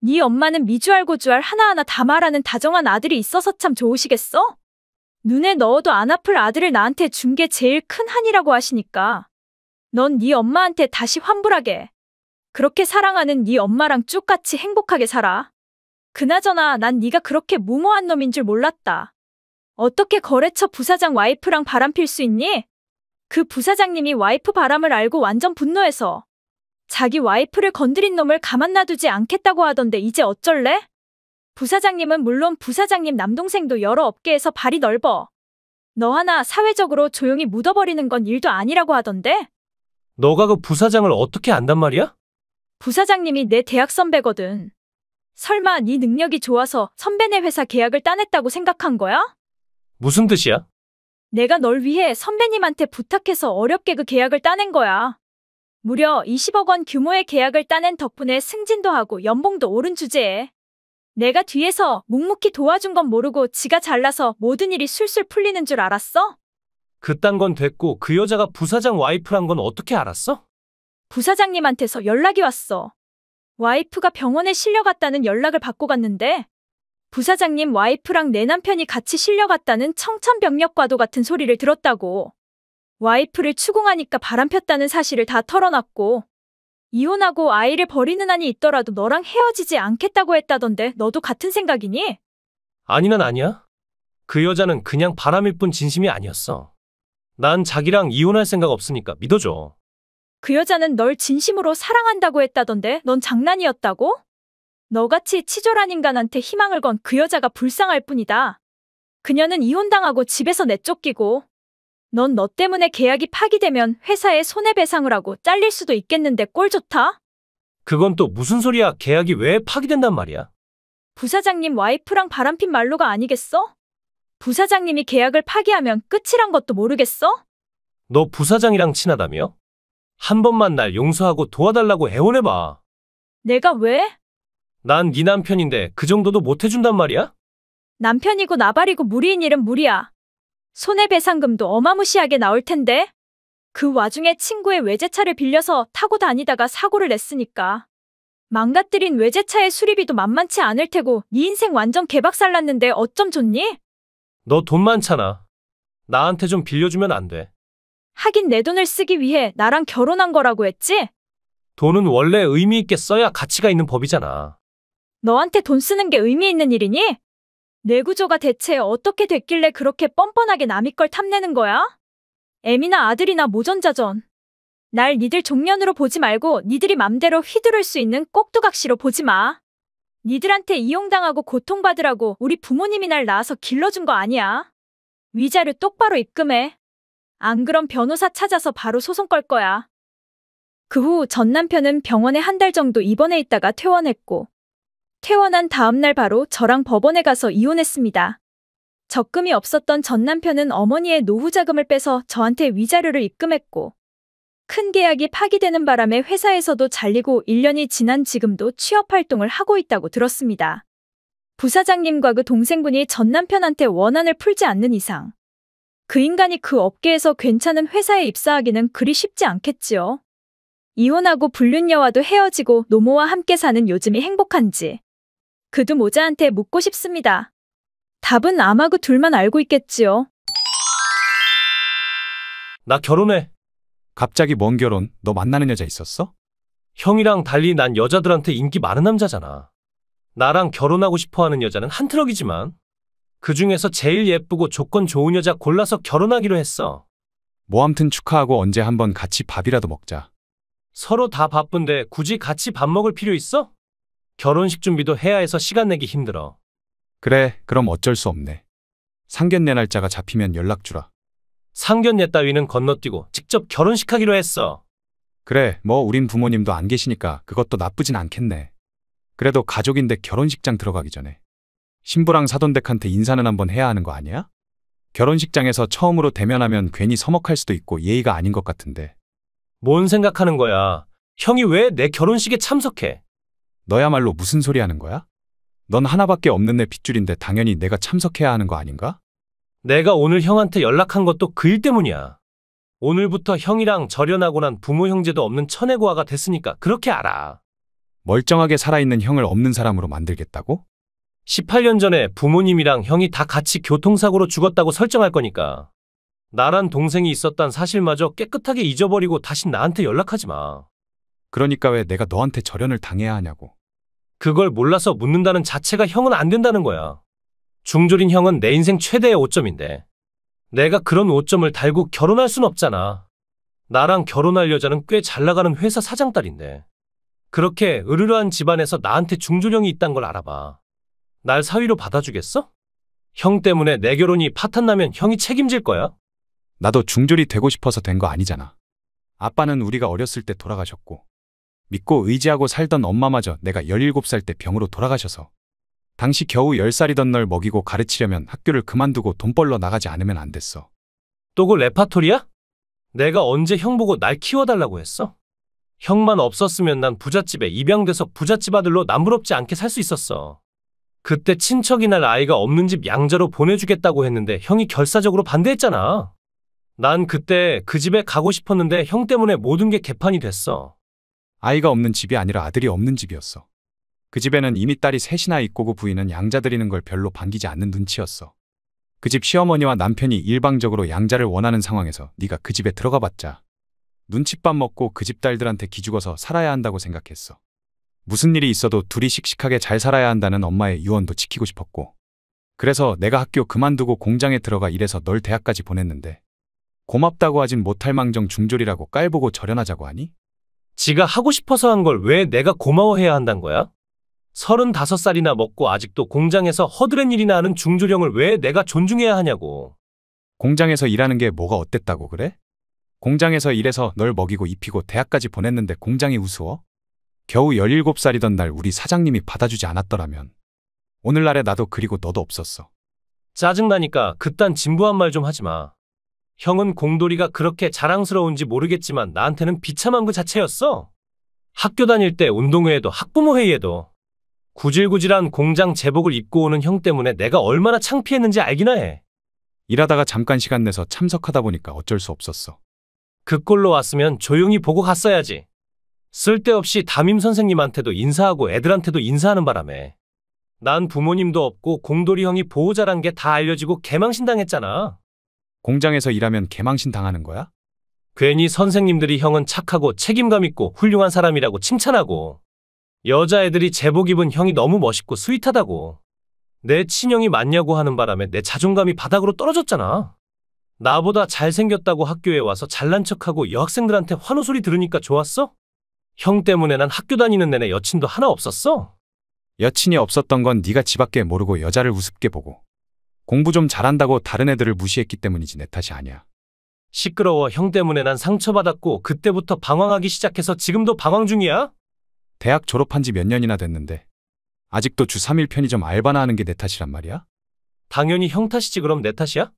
네 엄마는 미주알 고주알 하나하나 다 말하는 다정한 아들이 있어서 참 좋으시겠어? 눈에 넣어도 안 아플 아들을 나한테 준 게 제일 큰 한이라고 하시니까. 넌 네 엄마한테 다시 환불하게. 그렇게 사랑하는 네 엄마랑 쭉 같이 행복하게 살아. 그나저나 난 네가 그렇게 무모한 놈인 줄 몰랐다. 어떻게 거래처 부사장 와이프랑 바람필 수 있니? 그 부사장님이 와이프 바람을 알고 완전 분노해서 자기 와이프를 건드린 놈을 가만 놔두지 않겠다고 하던데 이제 어쩔래? 부사장님은 물론 부사장님 남동생도 여러 업계에서 발이 넓어. 너 하나 사회적으로 조용히 묻어버리는 건 일도 아니라고 하던데? 너가 그 부사장을 어떻게 안단 말이야? 부사장님이 내 대학 선배거든. 설마 네 능력이 좋아서 선배네 회사 계약을 따냈다고 생각한 거야? 무슨 뜻이야? 내가 널 위해 선배님한테 부탁해서 어렵게 그 계약을 따낸 거야. 무려 20억 원 규모의 계약을 따낸 덕분에 승진도 하고 연봉도 오른 주제에. 내가 뒤에서 묵묵히 도와준 건 모르고 지가 잘나서 모든 일이 술술 풀리는 줄 알았어? 그딴 건 됐고 그 여자가 부사장 와이프란 건 어떻게 알았어? 부사장님한테서 연락이 왔어. 와이프가 병원에 실려갔다는 연락을 받고 갔는데 부사장님 와이프랑 내 남편이 같이 실려갔다는 청천벽력과도 같은 소리를 들었다고. 와이프를 추궁하니까 바람폈다는 사실을 다 털어놨고 이혼하고 아이를 버리는 한이 있더라도 너랑 헤어지지 않겠다고 했다던데 너도 같은 생각이니? 아니 난 아니야. 그 여자는 그냥 바람일 뿐 진심이 아니었어. 난 자기랑 이혼할 생각 없으니까 믿어줘. 그 여자는 널 진심으로 사랑한다고 했다던데 넌 장난이었다고? 너같이 치졸한 인간한테 희망을 건 그 여자가 불쌍할 뿐이다. 그녀는 이혼당하고 집에서 내쫓기고 넌 너 때문에 계약이 파기되면 회사에 손해배상을 하고 잘릴 수도 있겠는데 꼴 좋다? 그건 또 무슨 소리야. 계약이 왜 파기된단 말이야. 부사장님 와이프랑 바람핀 말로가 아니겠어? 부사장님이 계약을 파기하면 끝이란 것도 모르겠어? 너 부사장이랑 친하다며? 한 번만 날 용서하고 도와달라고 애원해봐. 내가 왜? 난 네 남편인데 그 정도도 못 해준단 말이야? 남편이고 나발이고 무리인 일은 무리야. 손해배상금도 어마무시하게 나올 텐데. 그 와중에 친구의 외제차를 빌려서 타고 다니다가 사고를 냈으니까. 망가뜨린 외제차의 수리비도 만만치 않을 테고 네 인생 완전 개박살 났는데 어쩜 좋니? 너 돈 많잖아. 나한테 좀 빌려주면 안 돼. 하긴 내 돈을 쓰기 위해 나랑 결혼한 거라고 했지? 돈은 원래 의미 있게 써야 가치가 있는 법이잖아. 너한테 돈 쓰는 게 의미 있는 일이니? 내 구조가 대체 어떻게 됐길래 그렇게 뻔뻔하게 남의 걸 탐내는 거야? 애미나 아들이나 모전자전. 날 니들 종년으로 보지 말고 니들이 맘대로 휘두를 수 있는 꼭두각시로 보지 마. 니들한테 이용당하고 고통받으라고 우리 부모님이 날 낳아서 길러준 거 아니야. 위자료 똑바로 입금해. 안 그럼 변호사 찾아서 바로 소송 걸 거야. 그 후 전 남편은 병원에 한 달 정도 입원해 있다가 퇴원했고 퇴원한 다음 날 바로 저랑 법원에 가서 이혼했습니다. 적금이 없었던 전 남편은 어머니의 노후 자금을 빼서 저한테 위자료를 입금했고 큰 계약이 파기되는 바람에 회사에서도 잘리고 1년이 지난 지금도 취업 활동을 하고 있다고 들었습니다. 부사장님과 그 동생분이 전 남편한테 원한을 풀지 않는 이상 그 인간이 그 업계에서 괜찮은 회사에 입사하기는 그리 쉽지 않겠지요. 이혼하고 불륜녀와도 헤어지고 노모와 함께 사는 요즘이 행복한지 그두 모자한테 묻고 싶습니다. 답은 아마 그 둘만 알고 있겠지요. 나 결혼해. 갑자기 뭔 결혼? 너 만나는 여자 있었어? 형이랑 달리 난 여자들한테 인기 많은 남자잖아. 나랑 결혼하고 싶어 하는 여자는 한 트럭이지만 그 중에서 제일 예쁘고 조건 좋은 여자 골라서 결혼하기로 했어. 뭐 암튼 축하하고 언제 한번 같이 밥이라도 먹자. 서로 다 바쁜데 굳이 같이 밥 먹을 필요 있어? 결혼식 준비도 해야 해서 시간 내기 힘들어. 그래, 그럼 어쩔 수 없네. 상견례 날짜가 잡히면 연락 주라. 상견례 따위는 건너뛰고 직접 결혼식 하기로 했어. 그래, 뭐 우린 부모님도 안 계시니까 그것도 나쁘진 않겠네. 그래도 가족인데 결혼식장 들어가기 전에 신부랑 사돈댁한테 인사는 한번 해야 하는 거 아니야? 결혼식장에서 처음으로 대면하면 괜히 서먹할 수도 있고 예의가 아닌 것 같은데. 뭔 생각하는 거야? 형이 왜 내 결혼식에 참석해? 너야말로 무슨 소리 하는 거야? 넌 하나밖에 없는 내 핏줄인데 당연히 내가 참석해야 하는 거 아닌가? 내가 오늘 형한테 연락한 것도 그 일 때문이야. 오늘부터 형이랑 절연하고 난 부모 형제도 없는 천혜고아가 됐으니까 그렇게 알아. 멀쩡하게 살아있는 형을 없는 사람으로 만들겠다고? 18년 전에 부모님이랑 형이 다 같이 교통사고로 죽었다고 설정할 거니까. 나란 동생이 있었단 사실마저 깨끗하게 잊어버리고 다신 나한테 연락하지 마. 그러니까 왜 내가 너한테 절연을 당해야 하냐고. 그걸 몰라서 묻는다는 자체가 형은 안 된다는 거야. 중졸인 형은 내 인생 최대의 오점인데 내가 그런 오점을 달고 결혼할 순 없잖아. 나랑 결혼할 여자는 꽤 잘나가는 회사 사장딸인데 그렇게 으르르한 집안에서 나한테 중졸형이 있단 걸 알아봐. 날 사위로 받아주겠어? 형 때문에 내 결혼이 파탄나면 형이 책임질 거야? 나도 중졸이 되고 싶어서 된 거 아니잖아. 아빠는 우리가 어렸을 때 돌아가셨고 믿고 의지하고 살던 엄마마저 내가 17살 때 병으로 돌아가셔서 당시 겨우 10살이던 널 먹이고 가르치려면 학교를 그만두고 돈 벌러 나가지 않으면 안 됐어. 또 그 레파토리야? 내가 언제 형 보고 날 키워달라고 했어? 형만 없었으면 난 부잣집에 입양돼서 부잣집 아들로 남부럽지 않게 살 수 있었어. 그때 친척이 날 아이가 없는 집 양자로 보내주겠다고 했는데 형이 결사적으로 반대했잖아. 난 그때 그 집에 가고 싶었는데 형 때문에 모든 게 개판이 됐어. 아이가 없는 집이 아니라 아들이 없는 집이었어. 그 집에는 이미 딸이 셋이나 있고 그 부인은 양자 드리는 걸 별로 반기지 않는 눈치였어. 그 집 시어머니와 남편이 일방적으로 양자를 원하는 상황에서 네가 그 집에 들어가 봤자 눈칫밥 먹고 그 집 딸들한테 기죽어서 살아야 한다고 생각했어. 무슨 일이 있어도 둘이 씩씩하게 잘 살아야 한다는 엄마의 유언도 지키고 싶었고 그래서 내가 학교 그만두고 공장에 들어가 일해서 널 대학까지 보냈는데 고맙다고 하진 못할 망정 중졸이라고 깔보고 절연하자고 하니? 지가 하고 싶어서 한 걸 왜 내가 고마워해야 한단 거야? 35살이나 먹고 아직도 공장에서 허드렛 일이나 하는 중졸형을 왜 내가 존중해야 하냐고. 공장에서 일하는 게 뭐가 어땠다고 그래? 공장에서 일해서 널 먹이고 입히고 대학까지 보냈는데 공장이 우스워? 겨우 17살이던 날 우리 사장님이 받아주지 않았더라면 오늘날에 나도 그리고 너도 없었어. 짜증나니까 그딴 진부한 말 좀 하지 마. 형은 공돌이가 그렇게 자랑스러운지 모르겠지만 나한테는 비참한 그 자체였어. 학교 다닐 때 운동회에도 학부모 회의에도 구질구질한 공장 제복을 입고 오는 형 때문에 내가 얼마나 창피했는지 알기나 해. 일하다가 잠깐 시간 내서 참석하다 보니까 어쩔 수 없었어. 그 꼴로 왔으면 조용히 보고 갔어야지. 쓸데없이 담임 선생님한테도 인사하고 애들한테도 인사하는 바람에 난 부모님도 없고 공돌이 형이 보호자란 게 다 알려지고 개망신 당했잖아. 공장에서 일하면 개망신 당하는 거야? 괜히 선생님들이 형은 착하고 책임감 있고 훌륭한 사람이라고 칭찬하고 여자애들이 제복 입은 형이 너무 멋있고 스윗하다고 내 친형이 맞냐고 하는 바람에 내 자존감이 바닥으로 떨어졌잖아. 나보다 잘생겼다고 학교에 와서 잘난 척하고 여학생들한테 환호 소리 들으니까 좋았어? 형 때문에 난 학교 다니는 내내 여친도 하나 없었어. 여친이 없었던 건 네가 지 밖에 모르고 여자를 우습게 보고 공부 좀 잘한다고 다른 애들을 무시했기 때문이지 내 탓이 아니야. 시끄러워. 형 때문에 난 상처받았고 그때부터 방황하기 시작해서 지금도 방황 중이야? 대학 졸업한 지 몇 년이나 됐는데 아직도 주 3일 편의점 알바나 하는 게 내 탓이란 말이야? 당연히 형 탓이지. 그럼 내 탓이야?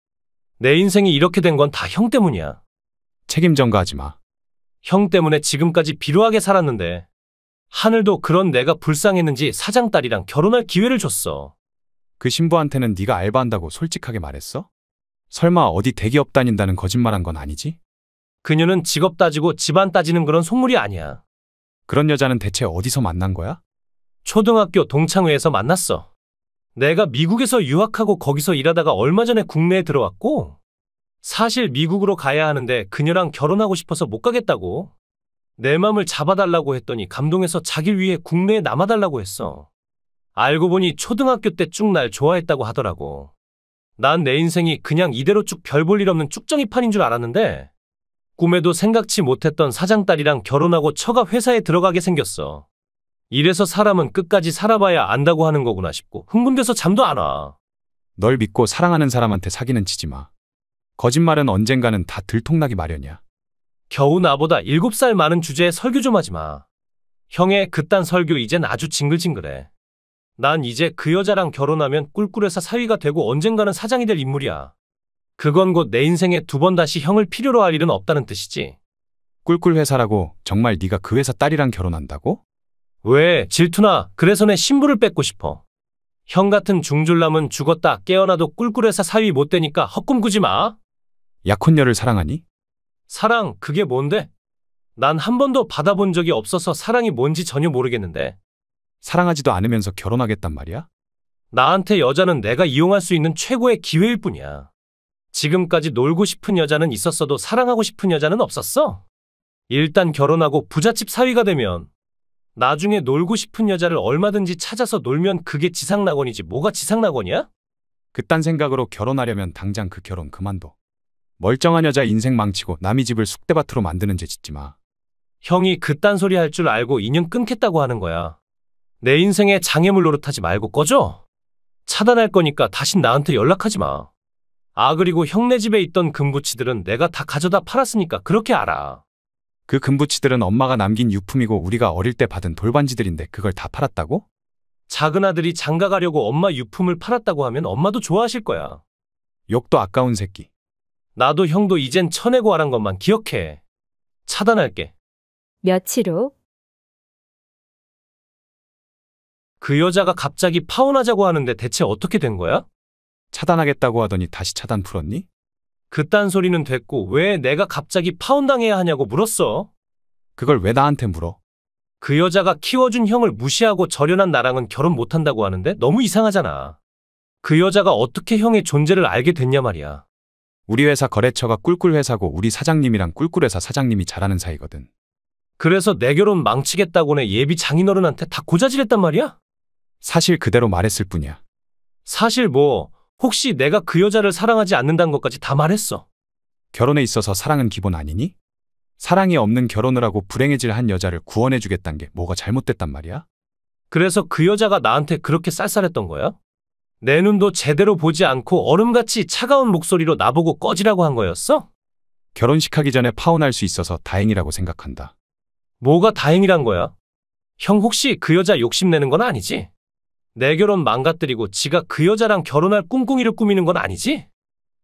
내 인생이 이렇게 된 건 다 형 때문이야. 책임 전가하지 마. 형 때문에 지금까지 비루하게 살았는데 하늘도 그런 내가 불쌍했는지 사장 딸이랑 결혼할 기회를 줬어. 그 신부한테는 네가 알바한다고 솔직하게 말했어? 설마 어디 대기업 다닌다는 거짓말한 건 아니지? 그녀는 직업 따지고 집안 따지는 그런 속물이 아니야. 그런 여자는 대체 어디서 만난 거야? 초등학교 동창회에서 만났어. 내가 미국에서 유학하고 거기서 일하다가 얼마 전에 국내에 들어왔고 사실 미국으로 가야 하는데 그녀랑 결혼하고 싶어서 못 가겠다고. 내 맘을 잡아달라고 했더니 감동해서 자기를 위해 국내에 남아달라고 했어. 알고 보니 초등학교 때 쭉 날 좋아했다고 하더라고. 난 내 인생이 그냥 이대로 쭉 별 볼 일 없는 쭉정이판인 줄 알았는데 꿈에도 생각지 못했던 사장딸이랑 결혼하고 처가 회사에 들어가게 생겼어. 이래서 사람은 끝까지 살아봐야 안다고 하는 거구나 싶고 흥분돼서 잠도 안 와. 널 믿고 사랑하는 사람한테 사기는 치지 마. 거짓말은 언젠가는 다 들통나기 마련이야. 겨우 나보다 7살 많은 주제에 설교 좀 하지 마. 형의 그딴 설교 이젠 아주 징글징글해. 난 이제 그 여자랑 결혼하면 꿀꿀회사 사위가 되고 언젠가는 사장이 될 인물이야. 그건 곧 내 인생에 2번 다시 형을 필요로 할 일은 없다는 뜻이지. 꿀꿀 회사라고 정말 네가 그 회사 딸이랑 결혼한다고? 왜 질투나? 그래서 내 신부를 뺏고 싶어. 형 같은 중졸남은 죽었다 깨어나도 꿀꿀회사 사위 못 되니까 헛꿈 꾸지 마. 약혼녀를 사랑하니? 사랑 그게 뭔데? 난 한 번도 받아본 적이 없어서 사랑이 뭔지 전혀 모르겠는데. 사랑하지도 않으면서 결혼하겠단 말이야? 나한테 여자는 내가 이용할 수 있는 최고의 기회일 뿐이야. 지금까지 놀고 싶은 여자는 있었어도 사랑하고 싶은 여자는 없었어. 일단 결혼하고 부잣집 사위가 되면 나중에 놀고 싶은 여자를 얼마든지 찾아서 놀면 그게 지상낙원이지 뭐가 지상낙원이야? 그딴 생각으로 결혼하려면 당장 그 결혼 그만둬. 멀쩡한 여자 인생 망치고 남의 집을 쑥대밭으로 만드는 죄 짓지 마. 형이 그딴 소리 할 줄 알고 인연 끊겠다고 하는 거야. 내 인생에 장애물 노릇하지 말고 꺼져. 차단할 거니까 다신 나한테 연락하지 마. 아 그리고 형네 집에 있던 금부치들은 내가 다 가져다 팔았으니까 그렇게 알아. 그 금부치들은 엄마가 남긴 유품이고 우리가 어릴 때 받은 돌반지들인데 그걸 다 팔았다고? 작은 아들이 장가 가려고 엄마 유품을 팔았다고 하면 엄마도 좋아하실 거야. 욕도 아까운 새끼. 나도 형도 이젠 쳐내고 하란 것만 기억해. 차단할게. 며칠 후 그 여자가 갑자기 파혼하자고 하는데 대체 어떻게 된 거야? 차단하겠다고 하더니 다시 차단 풀었니? 그딴 소리는 됐고 왜 내가 갑자기 파혼당해야 하냐고 물었어. 그걸 왜 나한테 물어? 그 여자가 키워준 형을 무시하고 절연한 나랑은 결혼 못한다고 하는데 너무 이상하잖아. 그 여자가 어떻게 형의 존재를 알게 됐냐 말이야. 우리 회사 거래처가 꿀꿀 회사고 우리 사장님이랑 꿀꿀 회사 사장님이 잘하는 사이거든. 그래서 내 결혼 망치겠다고네 예비 장인어른한테 다 고자질했단 말이야? 사실 그대로 말했을 뿐이야. 사실 뭐 혹시 내가 그 여자를 사랑하지 않는다는 것까지 다 말했어. 결혼에 있어서 사랑은 기본 아니니? 사랑이 없는 결혼을 하고 불행해질 한 여자를 구원해주겠다는 게 뭐가 잘못됐단 말이야? 그래서 그 여자가 나한테 그렇게 쌀쌀했던 거야? 내 눈도 제대로 보지 않고 얼음같이 차가운 목소리로 나보고 꺼지라고 한 거였어? 결혼식 하기 전에 파혼할 수 있어서 다행이라고 생각한다. 뭐가 다행이란 거야? 형 혹시 그 여자 욕심내는 건 아니지? 내 결혼 망가뜨리고 지가 그 여자랑 결혼할 꿍꿍이를 꾸미는 건 아니지?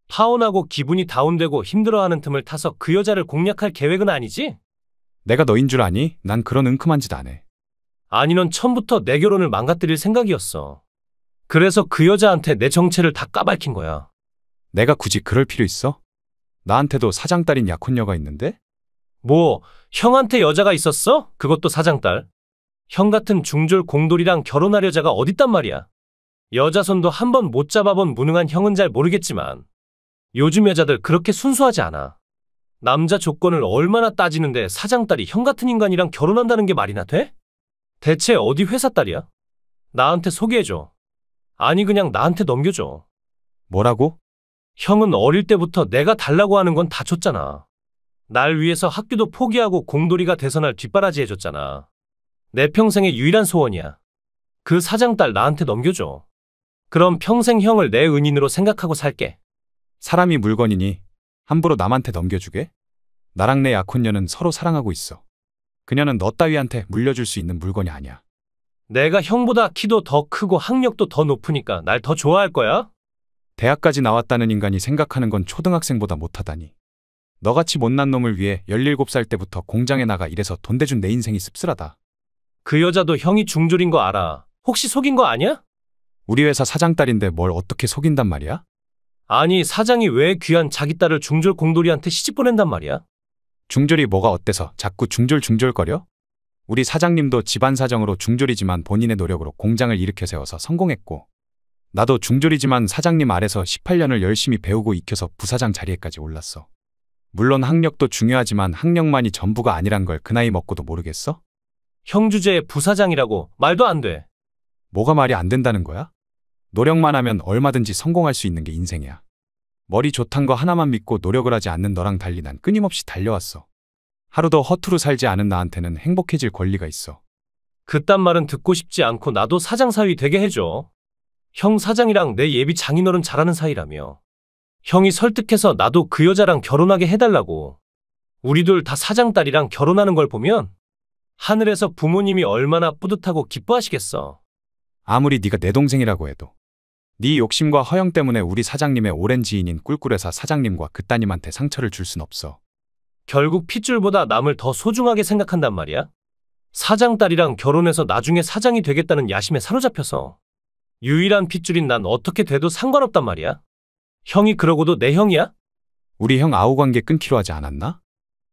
파혼하고 기분이 다운되고 힘들어하는 틈을 타서 그 여자를 공략할 계획은 아니지? 내가 너인 줄 아니? 난 그런 은큼한 짓 안 해. 아니 넌 처음부터 내 결혼을 망가뜨릴 생각이었어. 그래서 그 여자한테 내 정체를 다 까발킨 거야. 내가 굳이 그럴 필요 있어? 나한테도 사장딸인 약혼녀가 있는데? 뭐 형한테 여자가 있었어? 그것도 사장딸. 형 같은 중졸 공돌이랑 결혼할 여자가 어딨단 말이야. 여자 손도 한 번 못 잡아본 무능한 형은 잘 모르겠지만 요즘 여자들 그렇게 순수하지 않아. 남자 조건을 얼마나 따지는데 사장딸이 형 같은 인간이랑 결혼한다는 게 말이나 돼? 대체 어디 회사 딸이야? 나한테 소개해줘. 아니 그냥 나한테 넘겨줘. 뭐라고? 형은 어릴 때부터 내가 달라고 하는 건 다 줬잖아. 날 위해서 학교도 포기하고 공돌이가 돼서 날 뒷바라지 해줬잖아. 내 평생의 유일한 소원이야. 그 사장딸 나한테 넘겨줘. 그럼 평생 형을 내 은인으로 생각하고 살게. 사람이 물건이니 함부로 남한테 넘겨주게? 나랑 내 약혼녀는 서로 사랑하고 있어. 그녀는 너 따위한테 물려줄 수 있는 물건이 아니야. 내가 형보다 키도 더 크고 학력도 더 높으니까 날 더 좋아할 거야? 대학까지 나왔다는 인간이 생각하는 건 초등학생보다 못하다니. 너같이 못난 놈을 위해 17살 때부터 공장에 나가 일해서 돈 대준 내 인생이 씁쓸하다. 그 여자도 형이 중졸인 거 알아. 혹시 속인 거 아니야? 우리 회사 사장딸인데 뭘 어떻게 속인단 말이야? 아니 사장이 왜 귀한 자기 딸을 중졸 공돌이한테 시집 보낸단 말이야? 중졸이 뭐가 어때서 자꾸 중졸거려? 우리 사장님도 집안 사정으로 중졸이지만 본인의 노력으로 공장을 일으켜 세워서 성공했고 나도 중졸이지만 사장님 아래서 18년을 열심히 배우고 익혀서 부사장 자리에까지 올랐어. 물론 학력도 중요하지만 학력만이 전부가 아니란 걸 그 나이 먹고도 모르겠어? 형 주제에 부사장이라고 말도 안 돼. 뭐가 말이 안 된다는 거야? 노력만 하면 얼마든지 성공할 수 있는 게 인생이야. 머리 좋단 거 하나만 믿고 노력을 하지 않는 너랑 달리 난 끊임없이 달려왔어. 하루도 허투루 살지 않은 나한테는 행복해질 권리가 있어. 그딴 말은 듣고 싶지 않고 나도 사장 사위 되게 해줘. 형 사장이랑 내 예비 장인어른 잘하는 사이라며. 형이 설득해서 나도 그 여자랑 결혼하게 해달라고. 우리 둘 다 사장 딸이랑 결혼하는 걸 보면 하늘에서 부모님이 얼마나 뿌듯하고 기뻐하시겠어. 아무리 네가 내 동생이라고 해도 네 욕심과 허영 때문에 우리 사장님의 오랜 지인인 꿀꿀회사 사장님과 그 따님한테 상처를 줄 순 없어. 결국 핏줄보다 남을 더 소중하게 생각한단 말이야. 사장 딸이랑 결혼해서 나중에 사장이 되겠다는 야심에 사로잡혀서. 유일한 핏줄인 난 어떻게 돼도 상관없단 말이야. 형이 그러고도 내 형이야? 우리 형 아우 관계 끊기로 하지 않았나?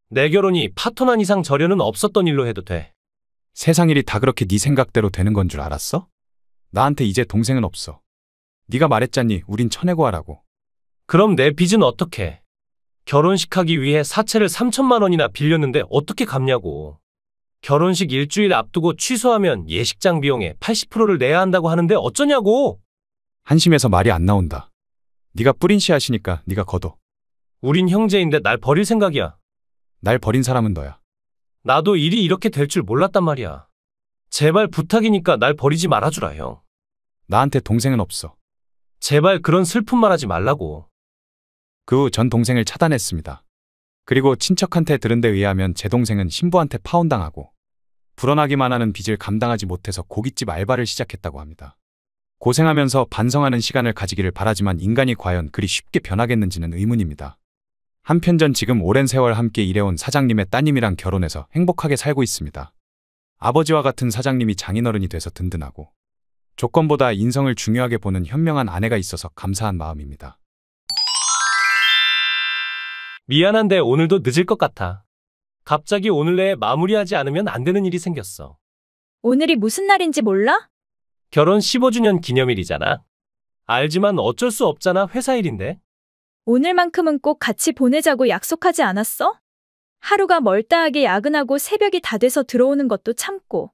내 결혼이 파토난 이상 절여는 없었던 일로 해도 돼. 세상 일이 다 그렇게 네 생각대로 되는 건 줄 알았어? 나한테 이제 동생은 없어. 네가 말했잖니 우린 천혜고아라고. 그럼 내 빚은 어떡해? 결혼식 하기 위해 사채를 3천만 원이나 빌렸는데 어떻게 갚냐고. 결혼식 일주일 앞두고 취소하면 예식장 비용의 80%를 내야 한다고 하는데 어쩌냐고. 한심해서 말이 안 나온다. 네가 뿌린 씨앗이니까 네가 거둬. 우린 형제인데 날 버릴 생각이야. 날 버린 사람은 너야. 나도 일이 이렇게 될 줄 몰랐단 말이야. 제발 부탁이니까 날 버리지 말아주라, 형. 나한테 동생은 없어. 제발 그런 슬픈 말 하지 말라고. 그 후 전 동생을 차단했습니다. 그리고 친척한테 들은 데 의하면 제 동생은 신부한테 파혼당하고 불어나기만 하는 빚을 감당하지 못해서 고깃집 알바를 시작했다고 합니다. 고생하면서 반성하는 시간을 가지기를 바라지만 인간이 과연 그리 쉽게 변하겠는지는 의문입니다. 한편 전 지금 오랜 세월 함께 일해온 사장님의 따님이랑 결혼해서 행복하게 살고 있습니다. 아버지와 같은 사장님이 장인어른이 돼서 든든하고 조건보다 인성을 중요하게 보는 현명한 아내가 있어서 감사한 마음입니다. 미안한데 오늘도 늦을 것 같아. 갑자기 오늘 내에 마무리하지 않으면 안 되는 일이 생겼어. 오늘이 무슨 날인지 몰라? 결혼 15주년 기념일이잖아. 알지만 어쩔 수 없잖아, 회사 일인데. 오늘만큼은 꼭 같이 보내자고 약속하지 않았어? 하루가 멀다하게 야근하고 새벽이 다 돼서 들어오는 것도 참고.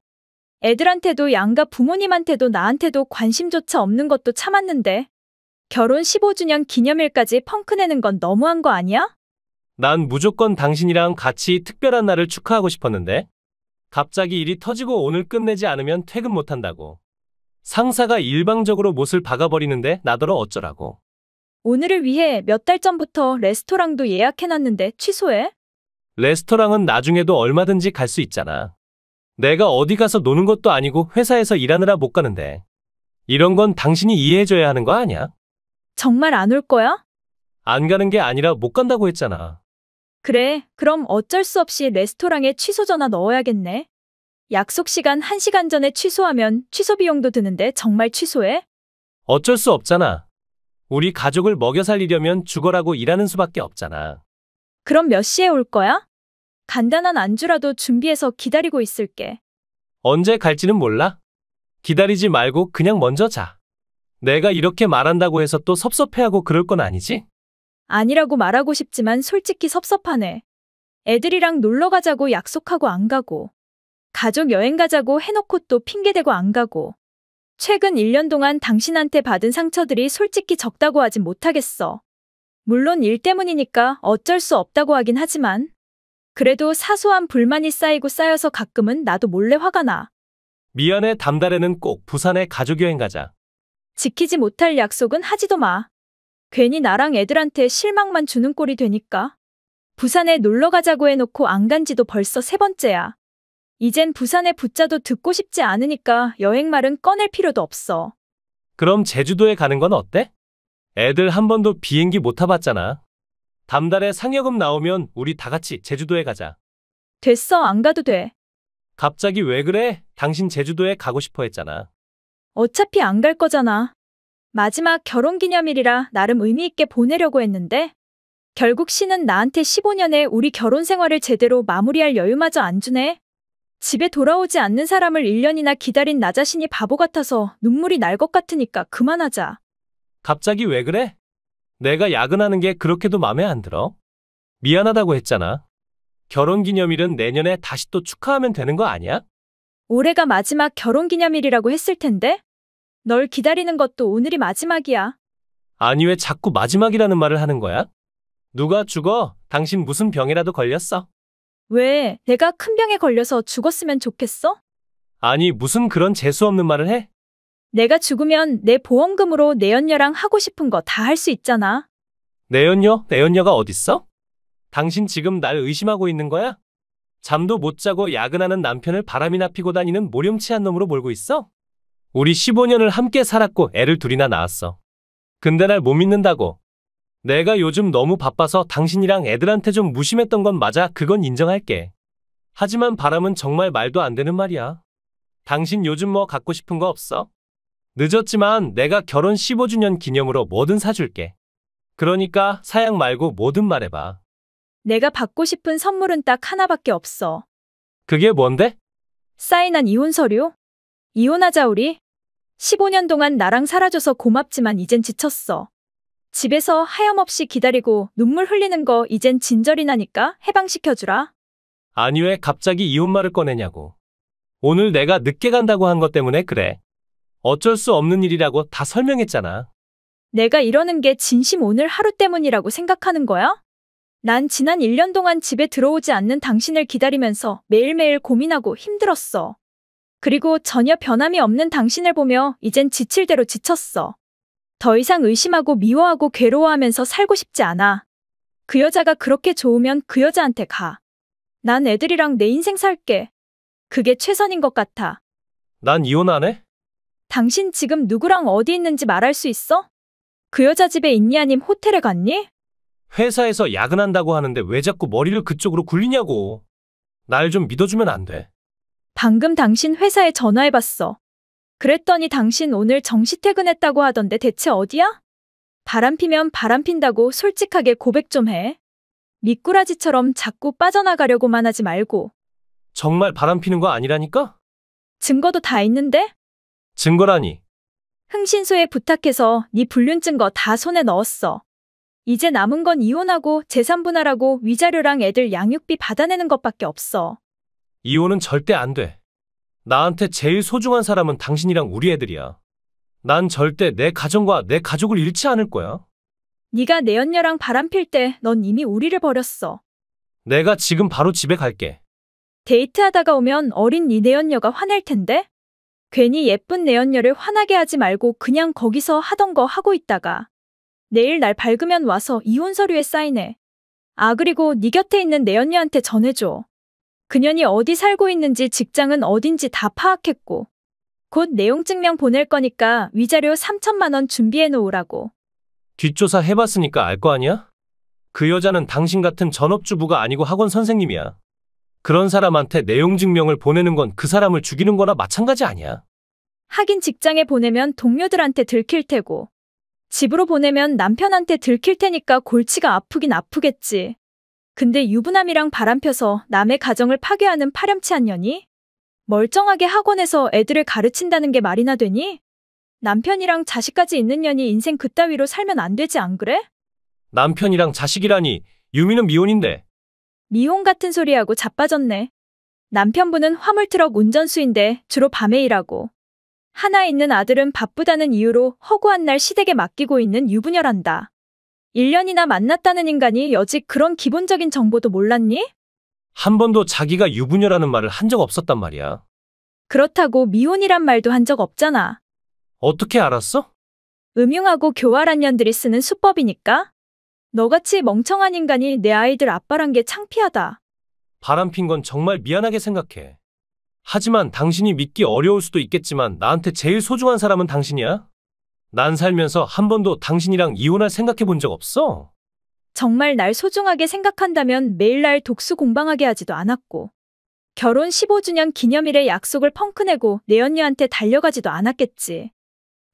애들한테도 양가 부모님한테도 나한테도 관심조차 없는 것도 참았는데. 결혼 15주년 기념일까지 펑크내는 건 너무한 거 아니야? 난 무조건 당신이랑 같이 특별한 날을 축하하고 싶었는데. 갑자기 일이 터지고 오늘 끝내지 않으면 퇴근 못한다고. 상사가 일방적으로 못을 박아버리는데 나더러 어쩌라고. 오늘을 위해 몇 달 전부터 레스토랑도 예약해놨는데 취소해? 레스토랑은 나중에도 얼마든지 갈 수 있잖아. 내가 어디 가서 노는 것도 아니고 회사에서 일하느라 못 가는데. 이런 건 당신이 이해해줘야 하는 거 아니야? 정말 안 올 거야? 안 가는 게 아니라 못 간다고 했잖아. 그래, 그럼 어쩔 수 없이 레스토랑에 취소 전화 넣어야겠네. 약속 시간 1시간 전에 취소하면 취소 비용도 드는데 정말 취소해? 어쩔 수 없잖아. 우리 가족을 먹여 살리려면 죽어라고 일하는 수밖에 없잖아. 그럼 몇 시에 올 거야? 간단한 안주라도 준비해서 기다리고 있을게. 언제 갈지는 몰라. 기다리지 말고 그냥 먼저 자. 내가 이렇게 말한다고 해서 또 섭섭해하고 그럴 건 아니지? 아니라고 말하고 싶지만 솔직히 섭섭하네. 애들이랑 놀러 가자고 약속하고 안 가고. 가족 여행 가자고 해놓고 또 핑계대고 안 가고. 최근 1년 동안 당신한테 받은 상처들이 솔직히 적다고 하진 못하겠어. 물론 일 때문이니까 어쩔 수 없다고 하긴 하지만 그래도 사소한 불만이 쌓이고 쌓여서 가끔은 나도 몰래 화가 나. 미안해, 담달에는 꼭 부산에 가족여행 가자. 지키지 못할 약속은 하지도 마. 괜히 나랑 애들한테 실망만 주는 꼴이 되니까. 부산에 놀러 가자고 해놓고 안 간 지도 벌써 3번째야. 이젠 부산에 붙자도 듣고 싶지 않으니까 여행 말은 꺼낼 필요도 없어. 그럼 제주도에 가는 건 어때? 애들 한 번도 비행기 못 타봤잖아. 담달에 상여금 나오면 우리 다 같이 제주도에 가자. 됐어, 안 가도 돼. 갑자기 왜 그래? 당신 제주도에 가고 싶어 했잖아. 어차피 안 갈 거잖아. 마지막 결혼기념일이라 나름 의미 있게 보내려고 했는데 결국 신은 나한테 15년의 우리 결혼 생활을 제대로 마무리할 여유마저 안 주네. 집에 돌아오지 않는 사람을 1년이나 기다린 나 자신이 바보 같아서 눈물이 날 것 같으니까 그만하자. 갑자기 왜 그래? 내가 야근하는 게 그렇게도 맘에 안 들어? 미안하다고 했잖아. 결혼기념일은 내년에 다시 또 축하하면 되는 거 아니야? 올해가 마지막 결혼기념일이라고 했을 텐데? 널 기다리는 것도 오늘이 마지막이야. 아니 왜 자꾸 마지막이라는 말을 하는 거야? 누가 죽어? 당신 무슨 병이라도 걸렸어? 왜 내가 큰 병에 걸려서 죽었으면 좋겠어? 아니 무슨 그런 재수없는 말을 해? 내가 죽으면 내 보험금으로 내연녀랑 하고 싶은 거 다 할 수 있잖아. 내연녀? 내연녀가 어딨어? 당신 지금 날 의심하고 있는 거야? 잠도 못 자고 야근하는 남편을 바람이나 피고 다니는 모렴치한 놈으로 몰고 있어? 우리 15년을 함께 살았고 애를 둘이나 낳았어. 근데 날 못 믿는다고. 내가 요즘 너무 바빠서 당신이랑 애들한테 좀 무심했던 건 맞아. 그건 인정할게. 하지만 바람은 정말 말도 안 되는 말이야. 당신 요즘 뭐 갖고 싶은 거 없어? 늦었지만 내가 결혼 15주년 기념으로 뭐든 사줄게. 그러니까 사양 말고 뭐든 말해봐. 내가 받고 싶은 선물은 딱 하나밖에 없어. 그게 뭔데? 사인한 이혼 서류? 이혼하자 우리. 15년 동안 나랑 살아줘서 고맙지만 이젠 지쳤어. 집에서 하염없이 기다리고 눈물 흘리는 거 이젠 진절이 나니까 해방시켜주라. 아니 왜 갑자기 이혼 말을 꺼내냐고. 오늘 내가 늦게 간다고 한 것 때문에 그래. 어쩔 수 없는 일이라고 다 설명했잖아. 내가 이러는 게 진심 오늘 하루 때문이라고 생각하는 거야? 난 지난 1년 동안 집에 들어오지 않는 당신을 기다리면서 매일매일 고민하고 힘들었어. 그리고 전혀 변함이 없는 당신을 보며 이젠 지칠 대로 지쳤어. 더 이상 의심하고 미워하고 괴로워하면서 살고 싶지 않아. 그 여자가 그렇게 좋으면 그 여자한테 가. 난 애들이랑 내 인생 살게. 그게 최선인 것 같아. 난 이혼 안 해? 당신 지금 누구랑 어디 있는지 말할 수 있어? 그 여자 집에 있니 아님 호텔에 갔니? 회사에서 야근한다고 하는데 왜 자꾸 머리를 그쪽으로 굴리냐고. 날 좀 믿어주면 안 돼. 방금 당신 회사에 전화해봤어. 그랬더니 당신 오늘 정시 퇴근했다고 하던데 대체 어디야? 바람 피면 바람 핀다고 솔직하게 고백 좀 해. 미꾸라지처럼 자꾸 빠져나가려고만 하지 말고. 정말 바람 피는 거 아니라니까? 증거도 다 있는데? 증거라니. 흥신소에 부탁해서 네 불륜 증거 다 손에 넣었어. 이제 남은 건 이혼하고 재산 분할하고 위자료랑 애들 양육비 받아내는 것밖에 없어. 이혼은 절대 안 돼. 나한테 제일 소중한 사람은 당신이랑 우리 애들이야. 난 절대 내 가정과 내 가족을 잃지 않을 거야. 네가 내연녀랑 바람필 때 넌 이미 우리를 버렸어. 내가 지금 바로 집에 갈게. 데이트하다가 오면 어린 네 내연녀가 화낼 텐데? 괜히 예쁜 내연녀를 화나게 하지 말고 그냥 거기서 하던 거 하고 있다가 내일 날 밝으면 와서 이혼 서류에 사인해. 아 그리고 네 곁에 있는 내연녀한테 전해줘. 그년이 어디 살고 있는지 직장은 어딘지 다 파악했고 곧 내용 증명 보낼 거니까 위자료 3천만 원 준비해 놓으라고. 뒷조사 해봤으니까 알 거 아니야? 그 여자는 당신 같은 전업주부가 아니고 학원 선생님이야. 그런 사람한테 내용 증명을 보내는 건 그 사람을 죽이는 거나 마찬가지 아니야. 하긴 직장에 보내면 동료들한테 들킬 테고 집으로 보내면 남편한테 들킬 테니까 골치가 아프긴 아프겠지. 근데 유부남이랑 바람펴서 남의 가정을 파괴하는 파렴치한 년이? 멀쩡하게 학원에서 애들을 가르친다는 게 말이나 되니? 남편이랑 자식까지 있는 년이 인생 그따위로 살면 안 되지 안 그래? 남편이랑 자식이라니. 유미는 미혼인데. 미혼 같은 소리하고 자빠졌네. 남편분은 화물트럭 운전수인데 주로 밤에 일하고 하나 있는 아들은 바쁘다는 이유로 허구한 날 시댁에 맡기고 있는 유부녀란다. 1년이나 만났다는 인간이 여직 그런 기본적인 정보도 몰랐니? 한 번도 자기가 유부녀라는 말을 한 적 없었단 말이야. 그렇다고 미혼이란 말도 한 적 없잖아. 어떻게 알았어? 음흉하고 교활한 년들이 쓰는 수법이니까? 너같이 멍청한 인간이 내 아이들 아빠란 게 창피하다. 바람핀 건 정말 미안하게 생각해. 하지만 당신이 믿기 어려울 수도 있겠지만 나한테 제일 소중한 사람은 당신이야. 난 살면서 한 번도 당신이랑 이혼할 생각해 본 적 없어. 정말 날 소중하게 생각한다면 매일 날 독수 공방하게 하지도 않았고 결혼 15주년 기념일에 약속을 펑크내고 내 언니한테 달려가지도 않았겠지.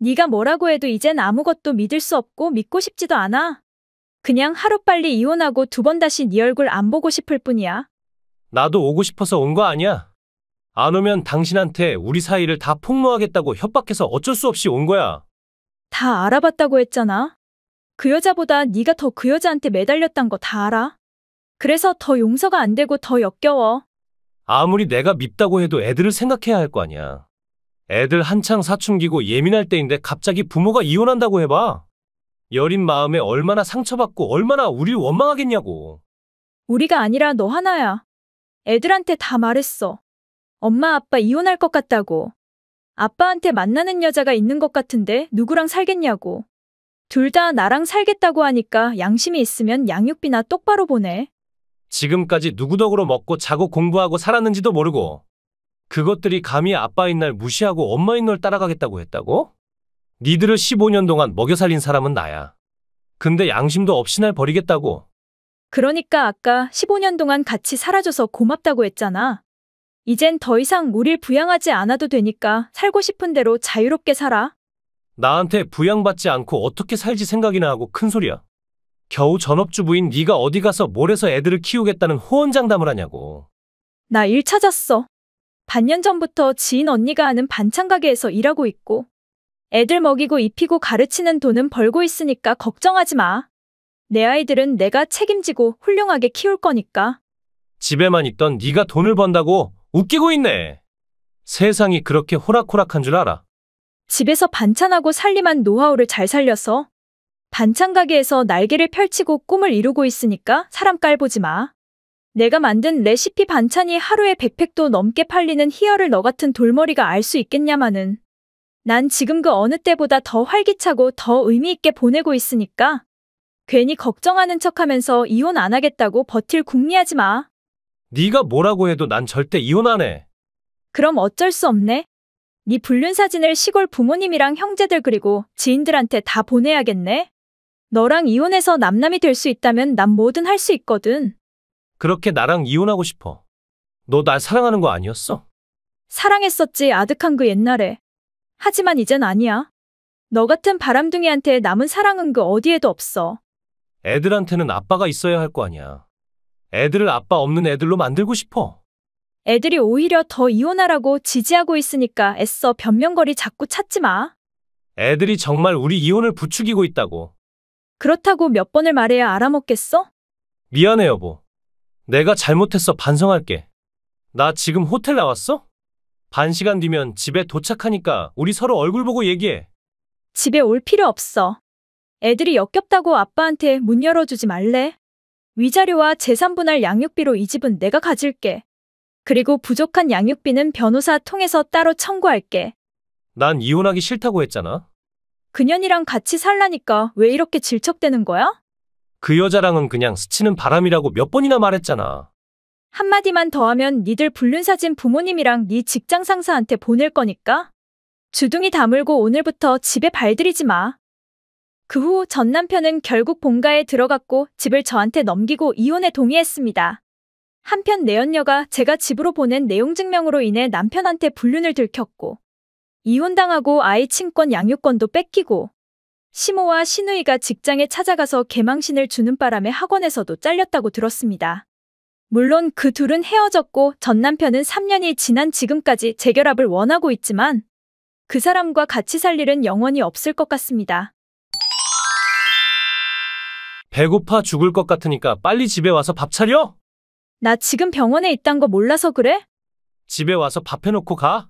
네가 뭐라고 해도 이젠 아무것도 믿을 수 없고 믿고 싶지도 않아. 그냥 하루빨리 이혼하고 두 번 다시 네 얼굴 안 보고 싶을 뿐이야. 나도 오고 싶어서 온 거 아니야. 안 오면 당신한테 우리 사이를 다 폭로하겠다고 협박해서 어쩔 수 없이 온 거야. 다 알아봤다고 했잖아. 그 여자보다 네가 더 그 여자한테 매달렸단 거 다 알아. 그래서 더 용서가 안 되고 더 역겨워. 아무리 내가 밉다고 해도 애들을 생각해야 할 거 아니야. 애들 한창 사춘기고 예민할 때인데 갑자기 부모가 이혼한다고 해봐. 여린 마음에 얼마나 상처받고 얼마나 우릴 원망하겠냐고. 우리가 아니라 너 하나야. 애들한테 다 말했어. 엄마 아빠 이혼할 것 같다고. 아빠한테 만나는 여자가 있는 것 같은데 누구랑 살겠냐고. 둘 다 나랑 살겠다고 하니까 양심이 있으면 양육비나 똑바로 보내. 지금까지 누구 덕으로 먹고 자고 공부하고 살았는지도 모르고 그것들이 감히 아빠인 날 무시하고 엄마인 널 따라가겠다고 했다고? 니들을 15년 동안 먹여 살린 사람은 나야. 근데 양심도 없이 날 버리겠다고. 그러니까 아까 15년 동안 같이 살아줘서 고맙다고 했잖아. 이젠 더 이상 우릴 부양하지 않아도 되니까 살고 싶은 대로 자유롭게 살아. 나한테 부양받지 않고 어떻게 살지 생각이나 하고 큰 소리야. 겨우 전업주부인 네가 어디 가서 뭘 해서 애들을 키우겠다는 호언장담을 하냐고. 나 일 찾았어. 반년 전부터 지인 언니가 하는 반찬 가게에서 일하고 있고. 애들 먹이고 입히고 가르치는 돈은 벌고 있으니까 걱정하지 마. 내 아이들은 내가 책임지고 훌륭하게 키울 거니까. 집에만 있던 네가 돈을 번다고 웃기고 있네. 세상이 그렇게 호락호락한 줄 알아. 집에서 반찬하고 살림한 노하우를 잘 살려서 반찬 가게에서 날개를 펼치고 꿈을 이루고 있으니까 사람 깔보지 마. 내가 만든 레시피 반찬이 하루에 100팩도 넘게 팔리는 희열을 너 같은 돌머리가 알 수 있겠냐마는. 난 지금 그 어느 때보다 더 활기차고 더 의미 있게 보내고 있으니까 괜히 걱정하는 척하면서 이혼 안 하겠다고 버틸 궁리하지 마. 네가 뭐라고 해도 난 절대 이혼 안 해. 그럼 어쩔 수 없네. 네 불륜 사진을 시골 부모님이랑 형제들 그리고 지인들한테 다 보내야겠네. 너랑 이혼해서 남남이 될 수 있다면 난 뭐든 할 수 있거든. 그렇게 나랑 이혼하고 싶어. 너 날 사랑하는 거 아니었어? 사랑했었지 아득한 그 옛날에. 하지만 이젠 아니야. 너 같은 바람둥이한테 남은 사랑은 그 어디에도 없어. 애들한테는 아빠가 있어야 할 거 아니야. 애들을 아빠 없는 애들로 만들고 싶어. 애들이 오히려 더 이혼하라고 지지하고 있으니까 애써 변명거리 자꾸 찾지 마. 애들이 정말 우리 이혼을 부추기고 있다고. 그렇다고 몇 번을 말해야 알아먹겠어? 미안해 여보. 내가 잘못했어. 반성할게. 나 지금 호텔 나왔어? 반 시간 뒤면 집에 도착하니까 우리 서로 얼굴 보고 얘기해. 집에 올 필요 없어. 애들이 역겹다고 아빠한테 문 열어주지 말래. 위자료와 재산분할 양육비로 이 집은 내가 가질게. 그리고 부족한 양육비는 변호사 통해서 따로 청구할게. 난 이혼하기 싫다고 했잖아. 그년이랑 같이 살라니까 왜 이렇게 질척대는 거야? 그 여자랑은 그냥 스치는 바람이라고 몇 번이나 말했잖아. 한마디만 더 하면 니들 불륜사진 부모님이랑 네 직장 상사한테 보낼 거니까. 주둥이 다물고 오늘부터 집에 발들이지 마. 그 후 전 남편은 결국 본가에 들어갔고 집을 저한테 넘기고 이혼에 동의했습니다. 한편 내연녀가 제가 집으로 보낸 내용 증명으로 인해 남편한테 불륜을 들켰고 이혼당하고 아이 친권 양육권도 뺏기고 시모와 시누이가 직장에 찾아가서 개망신을 주는 바람에 학원에서도 잘렸다고 들었습니다. 물론 그 둘은 헤어졌고 전 남편은 3년이 지난 지금까지 재결합을 원하고 있지만 그 사람과 같이 살 일은 영원히 없을 것 같습니다. 배고파 죽을 것 같으니까 빨리 집에 와서 밥 차려? 나 지금 병원에 있단 거 몰라서 그래? 집에 와서 밥 해놓고 가?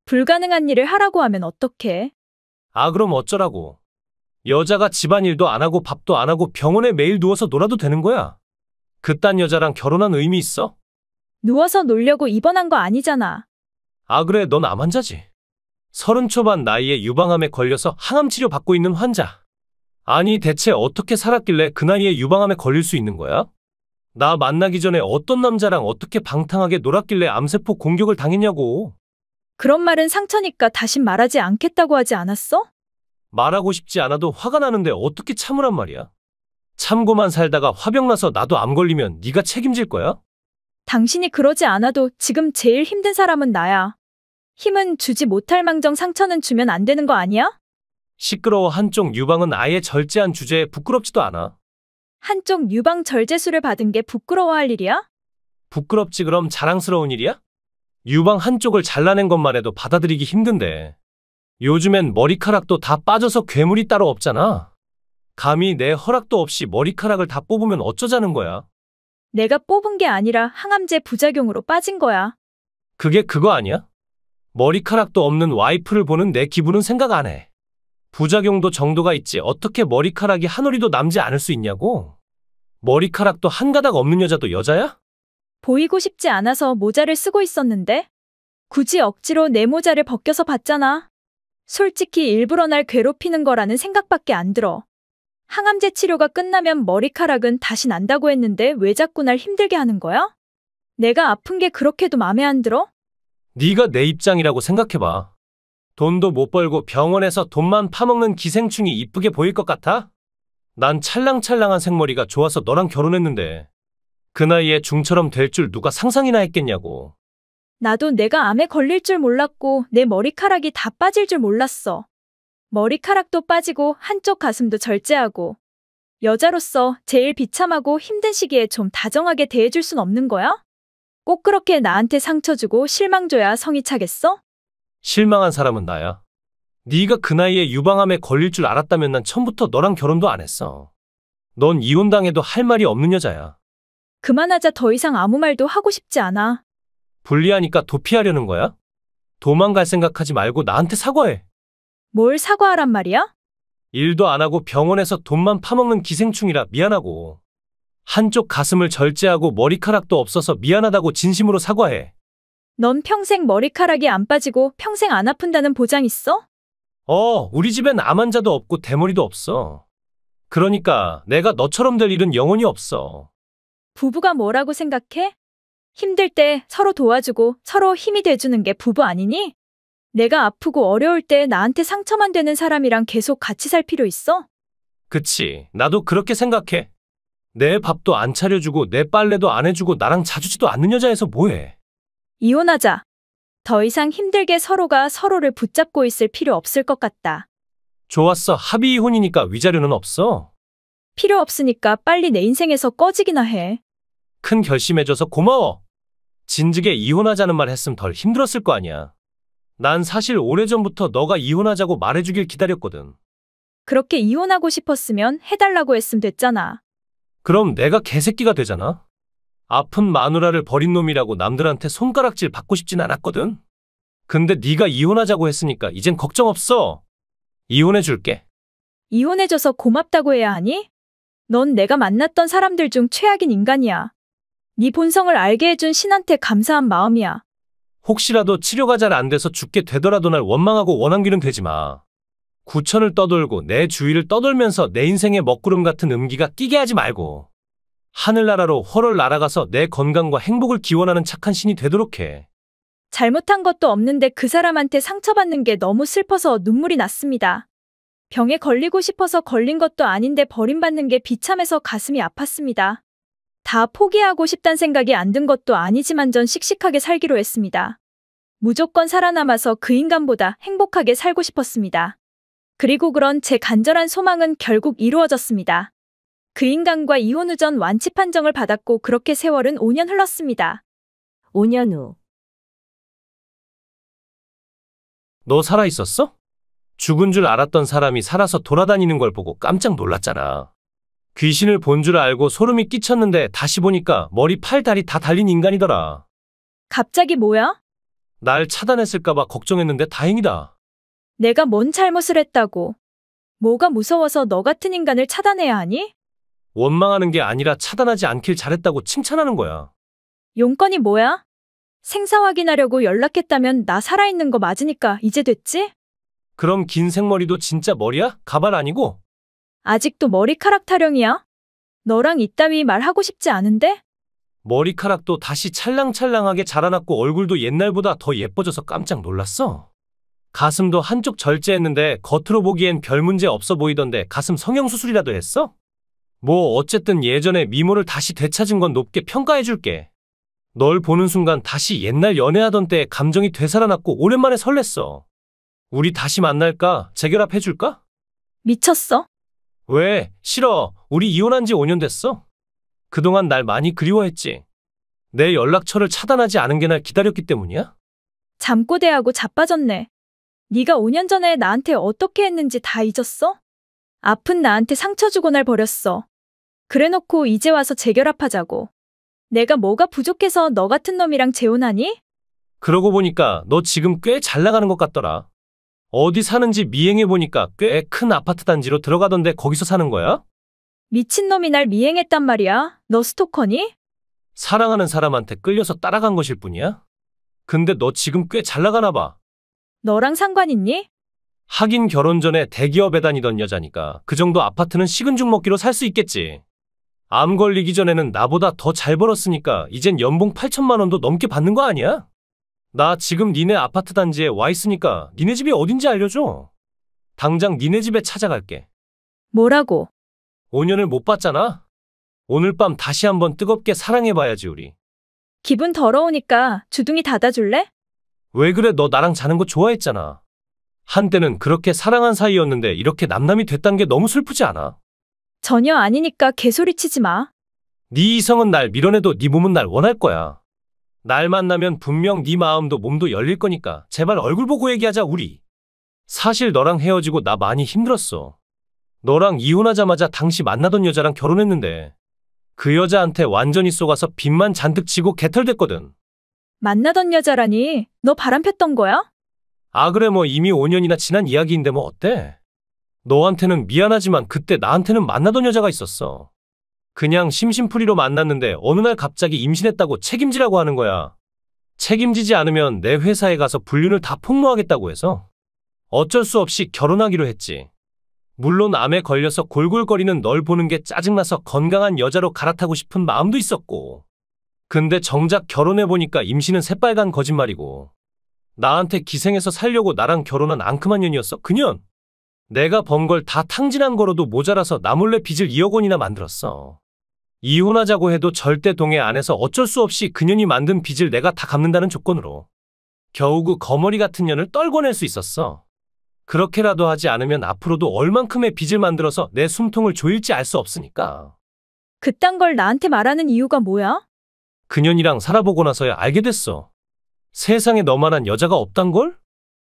불가능한 일을 하라고 하면 어떡해? 아 그럼 어쩌라고. 여자가 집안일도 안 하고 밥도 안 하고 병원에 매일 누워서 놀아도 되는 거야. 그딴 여자랑 결혼한 의미 있어? 누워서 놀려고 입원한 거 아니잖아. 아 그래 넌 암 환자지. 30 초반 나이에 유방암에 걸려서 항암 치료 받고 있는 환자. 아니 대체 어떻게 살았길래 그 나이에 유방암에 걸릴 수 있는 거야? 나 만나기 전에 어떤 남자랑 어떻게 방탕하게 놀았길래 암세포 공격을 당했냐고. 그런 말은 상처니까 다신 말하지 않겠다고 하지 않았어? 말하고 싶지 않아도 화가 나는데 어떻게 참으란 말이야. 참고만 살다가 화병 나서 나도 암 걸리면 네가 책임질 거야? 당신이 그러지 않아도 지금 제일 힘든 사람은 나야. 힘은 주지 못할 망정 상처는 주면 안 되는 거 아니야? 시끄러워. 한쪽 유방은 아예 절제한 주제에 부끄럽지도 않아. 한쪽 유방 절제수를 받은 게 부끄러워할 일이야? 부끄럽지 그럼 자랑스러운 일이야? 유방 한쪽을 잘라낸 것만 해도 받아들이기 힘든데. 요즘엔 머리카락도 다 빠져서 괴물이 따로 없잖아. 감히 내 허락도 없이 머리카락을 다 뽑으면 어쩌자는 거야? 내가 뽑은 게 아니라 항암제 부작용으로 빠진 거야. 그게 그거 아니야? 머리카락도 없는 와이프를 보는 내 기분은 생각 안 해. 부작용도 정도가 있지 어떻게 머리카락이 한 올이도 남지 않을 수 있냐고? 머리카락도 한 가닥 없는 여자도 여자야? 보이고 싶지 않아서 모자를 쓰고 있었는데 굳이 억지로 내 모자를 벗겨서 봤잖아. 솔직히 일부러 날 괴롭히는 거라는 생각밖에 안 들어. 항암제 치료가 끝나면 머리카락은 다시 난다고 했는데 왜 자꾸 날 힘들게 하는 거야? 내가 아픈 게 그렇게도 맘에 안 들어? 네가 내 입장이라고 생각해봐. 돈도 못 벌고 병원에서 돈만 파먹는 기생충이 이쁘게 보일 것 같아? 난 찰랑찰랑한 생머리가 좋아서 너랑 결혼했는데 그 나이에 중처럼 될 줄 누가 상상이나 했겠냐고. 나도 내가 암에 걸릴 줄 몰랐고 내 머리카락이 다 빠질 줄 몰랐어. 머리카락도 빠지고 한쪽 가슴도 절제하고. 여자로서 제일 비참하고 힘든 시기에 좀 다정하게 대해줄 순 없는 거야? 꼭 그렇게 나한테 상처 주고 실망 줘야 성이 차겠어? 실망한 사람은 나야. 네가 그 나이에 유방암에 걸릴 줄 알았다면 난 처음부터 너랑 결혼도 안 했어. 넌 이혼당해도 할 말이 없는 여자야. 그만하자. 더 이상 아무 말도 하고 싶지 않아. 불리하니까 도피하려는 거야? 도망갈 생각하지 말고 나한테 사과해. 뭘 사과하란 말이야? 일도 안 하고 병원에서 돈만 파먹는 기생충이라 미안하고. 한쪽 가슴을 절제하고 머리카락도 없어서 미안하다고 진심으로 사과해. 넌 평생 머리카락이 안 빠지고 평생 안 아픈다는 보장 있어? 우리 집엔 암 환자도 없고 대머리도 없어. 그러니까 내가 너처럼 될 일은 영원히 없어. 부부가 뭐라고 생각해? 힘들 때 서로 도와주고 서로 힘이 돼주는 게 부부 아니니? 내가 아프고 어려울 때 나한테 상처만 되는 사람이랑 계속 같이 살 필요 있어? 그치, 나도 그렇게 생각해. 내 밥도 안 차려주고 내 빨래도 안 해주고 나랑 자주지도 않는 여자에서 뭐해? 이혼하자. 더 이상 힘들게 서로가 서로를 붙잡고 있을 필요 없을 것 같다. 좋았어, 합의 이혼이니까 위자료는 없어. 필요 없으니까 빨리 내 인생에서 꺼지기나 해. 큰 결심해줘서 고마워. 진즉에 이혼하자는 말 했으면 덜 힘들었을 거 아니야. 난 사실 오래전부터 너가 이혼하자고 말해주길 기다렸거든. 그렇게 이혼하고 싶었으면 해달라고 했으면 됐잖아. 그럼 내가 개새끼가 되잖아. 아픈 마누라를 버린 놈이라고 남들한테 손가락질 받고 싶진 않았거든. 근데 네가 이혼하자고 했으니까 이젠 걱정 없어. 이혼해줄게. 이혼해줘서 고맙다고 해야 하니? 넌 내가 만났던 사람들 중 최악인 인간이야. 네 본성을 알게 해준 신한테 감사한 마음이야. 혹시라도 치료가 잘 안 돼서 죽게 되더라도 날 원망하고 원한기는 되지 마. 구천을 떠돌고 내 주위를 떠돌면서 내 인생에 먹구름 같은 음기가 끼게 하지 말고. 하늘나라로 헐헐 날아가서 내 건강과 행복을 기원하는 착한 신이 되도록 해. 잘못한 것도 없는데 그 사람한테 상처받는 게 너무 슬퍼서 눈물이 났습니다. 병에 걸리고 싶어서 걸린 것도 아닌데 버림받는 게 비참해서 가슴이 아팠습니다. 다 포기하고 싶단 생각이 안 든 것도 아니지만 전 씩씩하게 살기로 했습니다. 무조건 살아남아서 그 인간보다 행복하게 살고 싶었습니다. 그리고 그런 제 간절한 소망은 결국 이루어졌습니다. 그 인간과 이혼 후 전 완치 판정을 받았고 그렇게 세월은 5년 흘렀습니다. 5년 후. 너 살아있었어? 죽은 줄 알았던 사람이 살아서 돌아다니는 걸 보고 깜짝 놀랐잖아. 귀신을 본 줄 알고 소름이 끼쳤는데 다시 보니까 머리, 팔, 다리 다 달린 인간이더라. 갑자기 뭐야? 날 차단했을까봐 걱정했는데 다행이다. 내가 뭔 잘못을 했다고. 뭐가 무서워서 너 같은 인간을 차단해야 하니? 원망하는 게 아니라 차단하지 않길 잘했다고 칭찬하는 거야. 용건이 뭐야? 생사 확인하려고 연락했다면 나 살아있는 거 맞으니까 이제 됐지? 그럼 긴 생머리도 진짜 머리야? 가발 아니고? 아직도 머리카락 타령이야? 너랑 이따위 말하고 싶지 않은데? 머리카락도 다시 찰랑찰랑하게 자라났고 얼굴도 옛날보다 더 예뻐져서 깜짝 놀랐어. 가슴도 한쪽 절제했는데 겉으로 보기엔 별 문제 없어 보이던데 가슴 성형수술이라도 했어? 뭐 어쨌든 예전에 미모를 다시 되찾은 건 높게 평가해줄게. 널 보는 순간 다시 옛날 연애하던 때의 감정이 되살아났고 오랜만에 설렜어. 우리 다시 만날까? 재결합해줄까? 미쳤어? 왜? 싫어. 우리 이혼한 지 5년 됐어. 그동안 날 많이 그리워했지. 내 연락처를 차단하지 않은 게 날 기다렸기 때문이야? 잠꼬대하고 자빠졌네. 네가 5년 전에 나한테 어떻게 했는지 다 잊었어? 아픈 나한테 상처 주고 날 버렸어. 그래놓고 이제 와서 재결합하자고. 내가 뭐가 부족해서 너 같은 놈이랑 재혼하니? 그러고 보니까 너 지금 꽤 잘 나가는 것 같더라. 어디 사는지 미행해보니까 꽤 큰 아파트 단지로 들어가던데 거기서 사는 거야? 미친놈이 날 미행했단 말이야. 너 스토커니? 사랑하는 사람한테 끌려서 따라간 것일 뿐이야? 근데 너 지금 꽤 잘 나가나 봐. 너랑 상관 있니? 하긴 결혼 전에 대기업에 다니던 여자니까 그 정도 아파트는 식은 죽 먹기로 살 수 있겠지. 암 걸리기 전에는 나보다 더 잘 벌었으니까 이젠 연봉 8천만 원도 넘게 받는 거 아니야? 나 지금 니네 아파트 단지에 와 있으니까 니네 집이 어딘지 알려줘. 당장 니네 집에 찾아갈게. 뭐라고? 5년을 못 봤잖아? 오늘 밤 다시 한번 뜨겁게 사랑해봐야지 우리. 기분 더러우니까 주둥이 닫아줄래? 왜 그래 너 나랑 자는 거 좋아했잖아. 한때는 그렇게 사랑한 사이였는데 이렇게 남남이 됐단 게 너무 슬프지 않아? 전혀 아니니까 개소리치지 마. 네 이성은 날 밀어내도 네 몸은 날 원할 거야. 날 만나면 분명 네 마음도 몸도 열릴 거니까 제발 얼굴 보고 얘기하자 우리. 사실 너랑 헤어지고 나 많이 힘들었어. 너랑 이혼하자마자 당시 만나던 여자랑 결혼했는데 그 여자한테 완전히 속아서 빚만 잔뜩 지고 개털됐거든. 만나던 여자라니 너 바람 폈던 거야? 아 그래 뭐 이미 5년이나 지난 이야기인데 뭐 어때? 너한테는 미안하지만 그때 나한테는 만나던 여자가 있었어. 그냥 심심풀이로 만났는데 어느 날 갑자기 임신했다고 책임지라고 하는 거야. 책임지지 않으면 내 회사에 가서 불륜을 다 폭로하겠다고 해서 어쩔 수 없이 결혼하기로 했지. 물론 암에 걸려서 골골거리는 널 보는 게 짜증나서 건강한 여자로 갈아타고 싶은 마음도 있었고. 근데 정작 결혼해보니까 임신은 새빨간 거짓말이고. 나한테 기생해서 살려고 나랑 결혼한 앙큼한 년이었어. 그년 내가 번 걸 다 탕진한 거로도 모자라서 나 몰래 빚을 2억 원이나 만들었어. 이혼하자고 해도 절대 동의 안 해서 어쩔 수 없이 그년이 만든 빚을 내가 다 갚는다는 조건으로 겨우 그 거머리 같은 년을 떨궈낼 수 있었어. 그렇게라도 하지 않으면 앞으로도 얼만큼의 빚을 만들어서 내 숨통을 조일지 알 수 없으니까. 그딴 걸 나한테 말하는 이유가 뭐야? 그년이랑 살아보고 나서야 알게 됐어. 세상에 너만한 여자가 없단걸?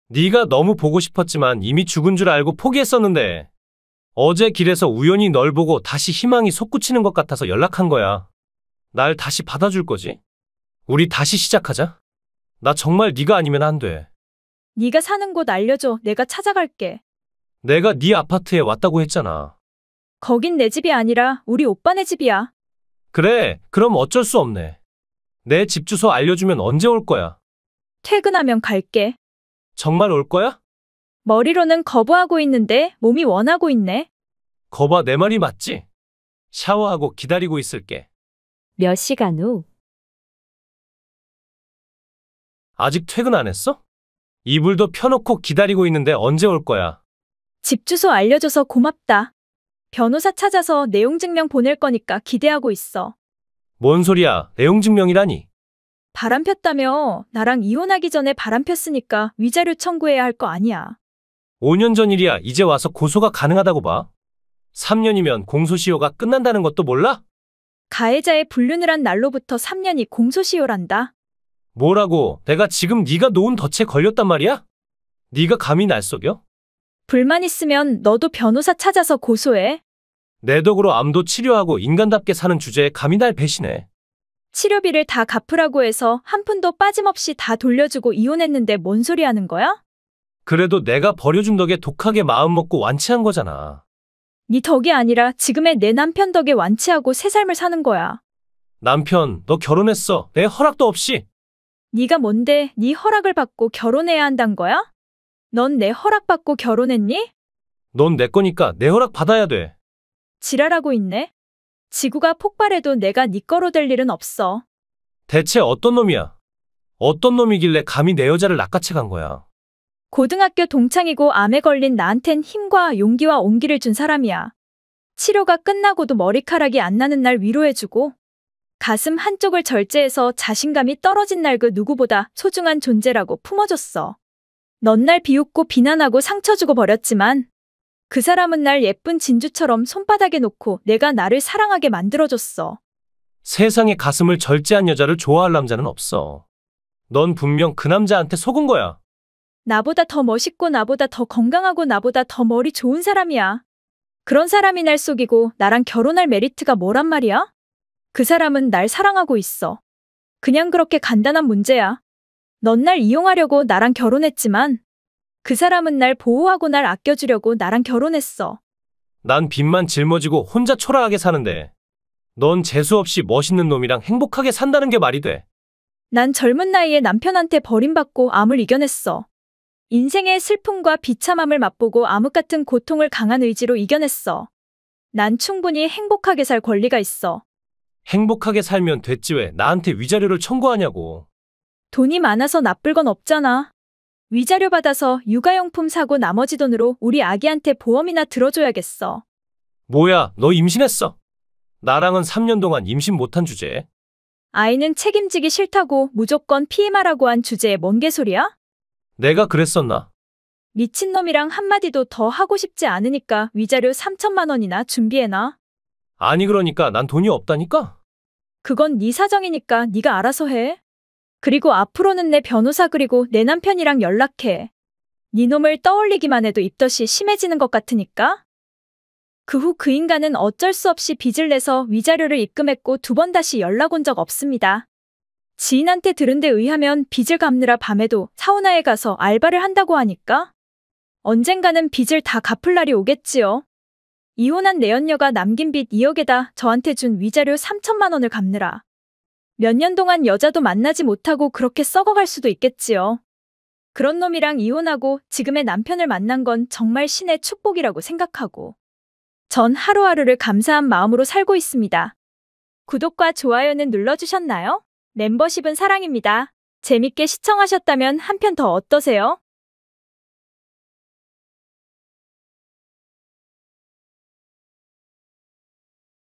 네가 너무 보고 싶었지만 이미 죽은 줄 알고 포기했었는데 어제 길에서 우연히 널 보고 다시 희망이 솟구치는 것 같아서 연락한 거야. 날 다시 받아줄 거지? 우리 다시 시작하자. 나 정말 네가 아니면 안 돼. 네가 사는 곳 알려줘. 내가 찾아갈게. 내가 네 아파트에 왔다고 했잖아. 거긴 내 집이 아니라 우리 오빠네 집이야. 그래, 그럼 어쩔 수 없네. 내 집 주소 알려주면 언제 올 거야? 퇴근하면 갈게. 정말 올 거야? 머리로는 거부하고 있는데 몸이 원하고 있네. 거봐, 내 말이 맞지? 샤워하고 기다리고 있을게. 몇 시간 후. 아직 퇴근 안 했어? 이불도 펴놓고 기다리고 있는데 언제 올 거야? 집 주소 알려줘서 고맙다. 변호사 찾아서 내용 증명 보낼 거니까 기대하고 있어. 뭔 소리야, 내용 증명이라니. 바람 폈다며. 나랑 이혼하기 전에 바람 폈으니까 위자료 청구해야 할 거 아니야. 5년 전 일이야. 이제 와서 고소가 가능하다고 봐. 3년이면 공소시효가 끝난다는 것도 몰라? 가해자의 불륜을 한 날로부터 3년이 공소시효란다. 뭐라고? 내가 지금 네가 놓은 덫에 걸렸단 말이야? 네가 감히 날 속여? 불만 있으면 너도 변호사 찾아서 고소해. 내 덕으로 암도 치료하고 인간답게 사는 주제에 감히 날 배신해. 치료비를 다 갚으라고 해서 한 푼도 빠짐없이 다 돌려주고 이혼했는데 뭔 소리 하는 거야? 그래도 내가 버려준 덕에 독하게 마음먹고 완치한 거잖아. 네 덕이 아니라 지금의 내 남편 덕에 완치하고 새 삶을 사는 거야. 남편, 너 결혼했어. 내 허락도 없이. 네가 뭔데 네 허락을 받고 결혼해야 한단 거야? 넌 내 허락받고 결혼했니? 넌 내 거니까 내 허락 받아야 돼. 지랄하고 있네. 지구가 폭발해도 내가 네 거로 될 일은 없어. 대체 어떤 놈이야? 어떤 놈이길래 감히 내 여자를 낚아채 간 거야? 고등학교 동창이고 암에 걸린 나한텐 힘과 용기와 온기를 준 사람이야. 치료가 끝나고도 머리카락이 안 나는 날 위로해주고 가슴 한쪽을 절제해서 자신감이 떨어진 날 그 누구보다 소중한 존재라고 품어줬어. 넌 날 비웃고 비난하고 상처 주고 버렸지만 그 사람은 날 예쁜 진주처럼 손바닥에 놓고 내가 나를 사랑하게 만들어줬어. 세상에 가슴을 절제한 여자를 좋아할 남자는 없어. 넌 분명 그 남자한테 속은 거야. 나보다 더 멋있고 나보다 더 건강하고 나보다 더 머리 좋은 사람이야. 그런 사람이 날 속이고 나랑 결혼할 메리트가 뭐란 말이야? 그 사람은 날 사랑하고 있어. 그냥 그렇게 간단한 문제야. 넌 날 이용하려고 나랑 결혼했지만 그 사람은 날 보호하고 날 아껴주려고 나랑 결혼했어. 난 빚만 짊어지고 혼자 초라하게 사는데 넌 재수없이 멋있는 놈이랑 행복하게 산다는 게 말이 돼. 난 젊은 나이에 남편한테 버림받고 암을 이겨냈어. 인생의 슬픔과 비참함을 맛보고 암흑 같은 고통을 강한 의지로 이겨냈어. 난 충분히 행복하게 살 권리가 있어. 행복하게 살면 됐지 왜 나한테 위자료를 청구하냐고. 돈이 많아서 나쁠 건 없잖아. 위자료 받아서 육아용품 사고 나머지 돈으로 우리 아기한테 보험이나 들어줘야겠어. 뭐야, 너 임신했어? 나랑은 3년 동안 임신 못한 주제에. 아이는 책임지기 싫다고 무조건 PM하라고 한 주제에 뭔 개소리야? 내가 그랬었나? 미친놈이랑 한마디도 더 하고 싶지 않으니까 위자료 3천만 원이나 준비해놔. 아니 그러니까 난 돈이 없다니까? 그건 네 사정이니까 네가 알아서 해. 그리고 앞으로는 내 변호사 그리고 내 남편이랑 연락해. 네 놈을 떠올리기만 해도 입덧이 심해지는 것 같으니까. 그 후 그 인간은 어쩔 수 없이 빚을 내서 위자료를 입금했고 2번 다시 연락 온 적 없습니다. 지인한테 들은 데 의하면 빚을 갚느라 밤에도 사우나에 가서 알바를 한다고 하니까 언젠가는 빚을 다 갚을 날이 오겠지요. 이혼한 내연녀가 남긴 빚 2억에다 저한테 준 위자료 3천만 원을 갚느라 몇 년 동안 여자도 만나지 못하고 그렇게 썩어갈 수도 있겠지요. 그런 놈이랑 이혼하고 지금의 남편을 만난 건 정말 신의 축복이라고 생각하고 전 하루하루를 감사한 마음으로 살고 있습니다. 구독과 좋아요는 눌러주셨나요? 멤버십은 사랑입니다. 재밌게 시청하셨다면 한 편 더 어떠세요?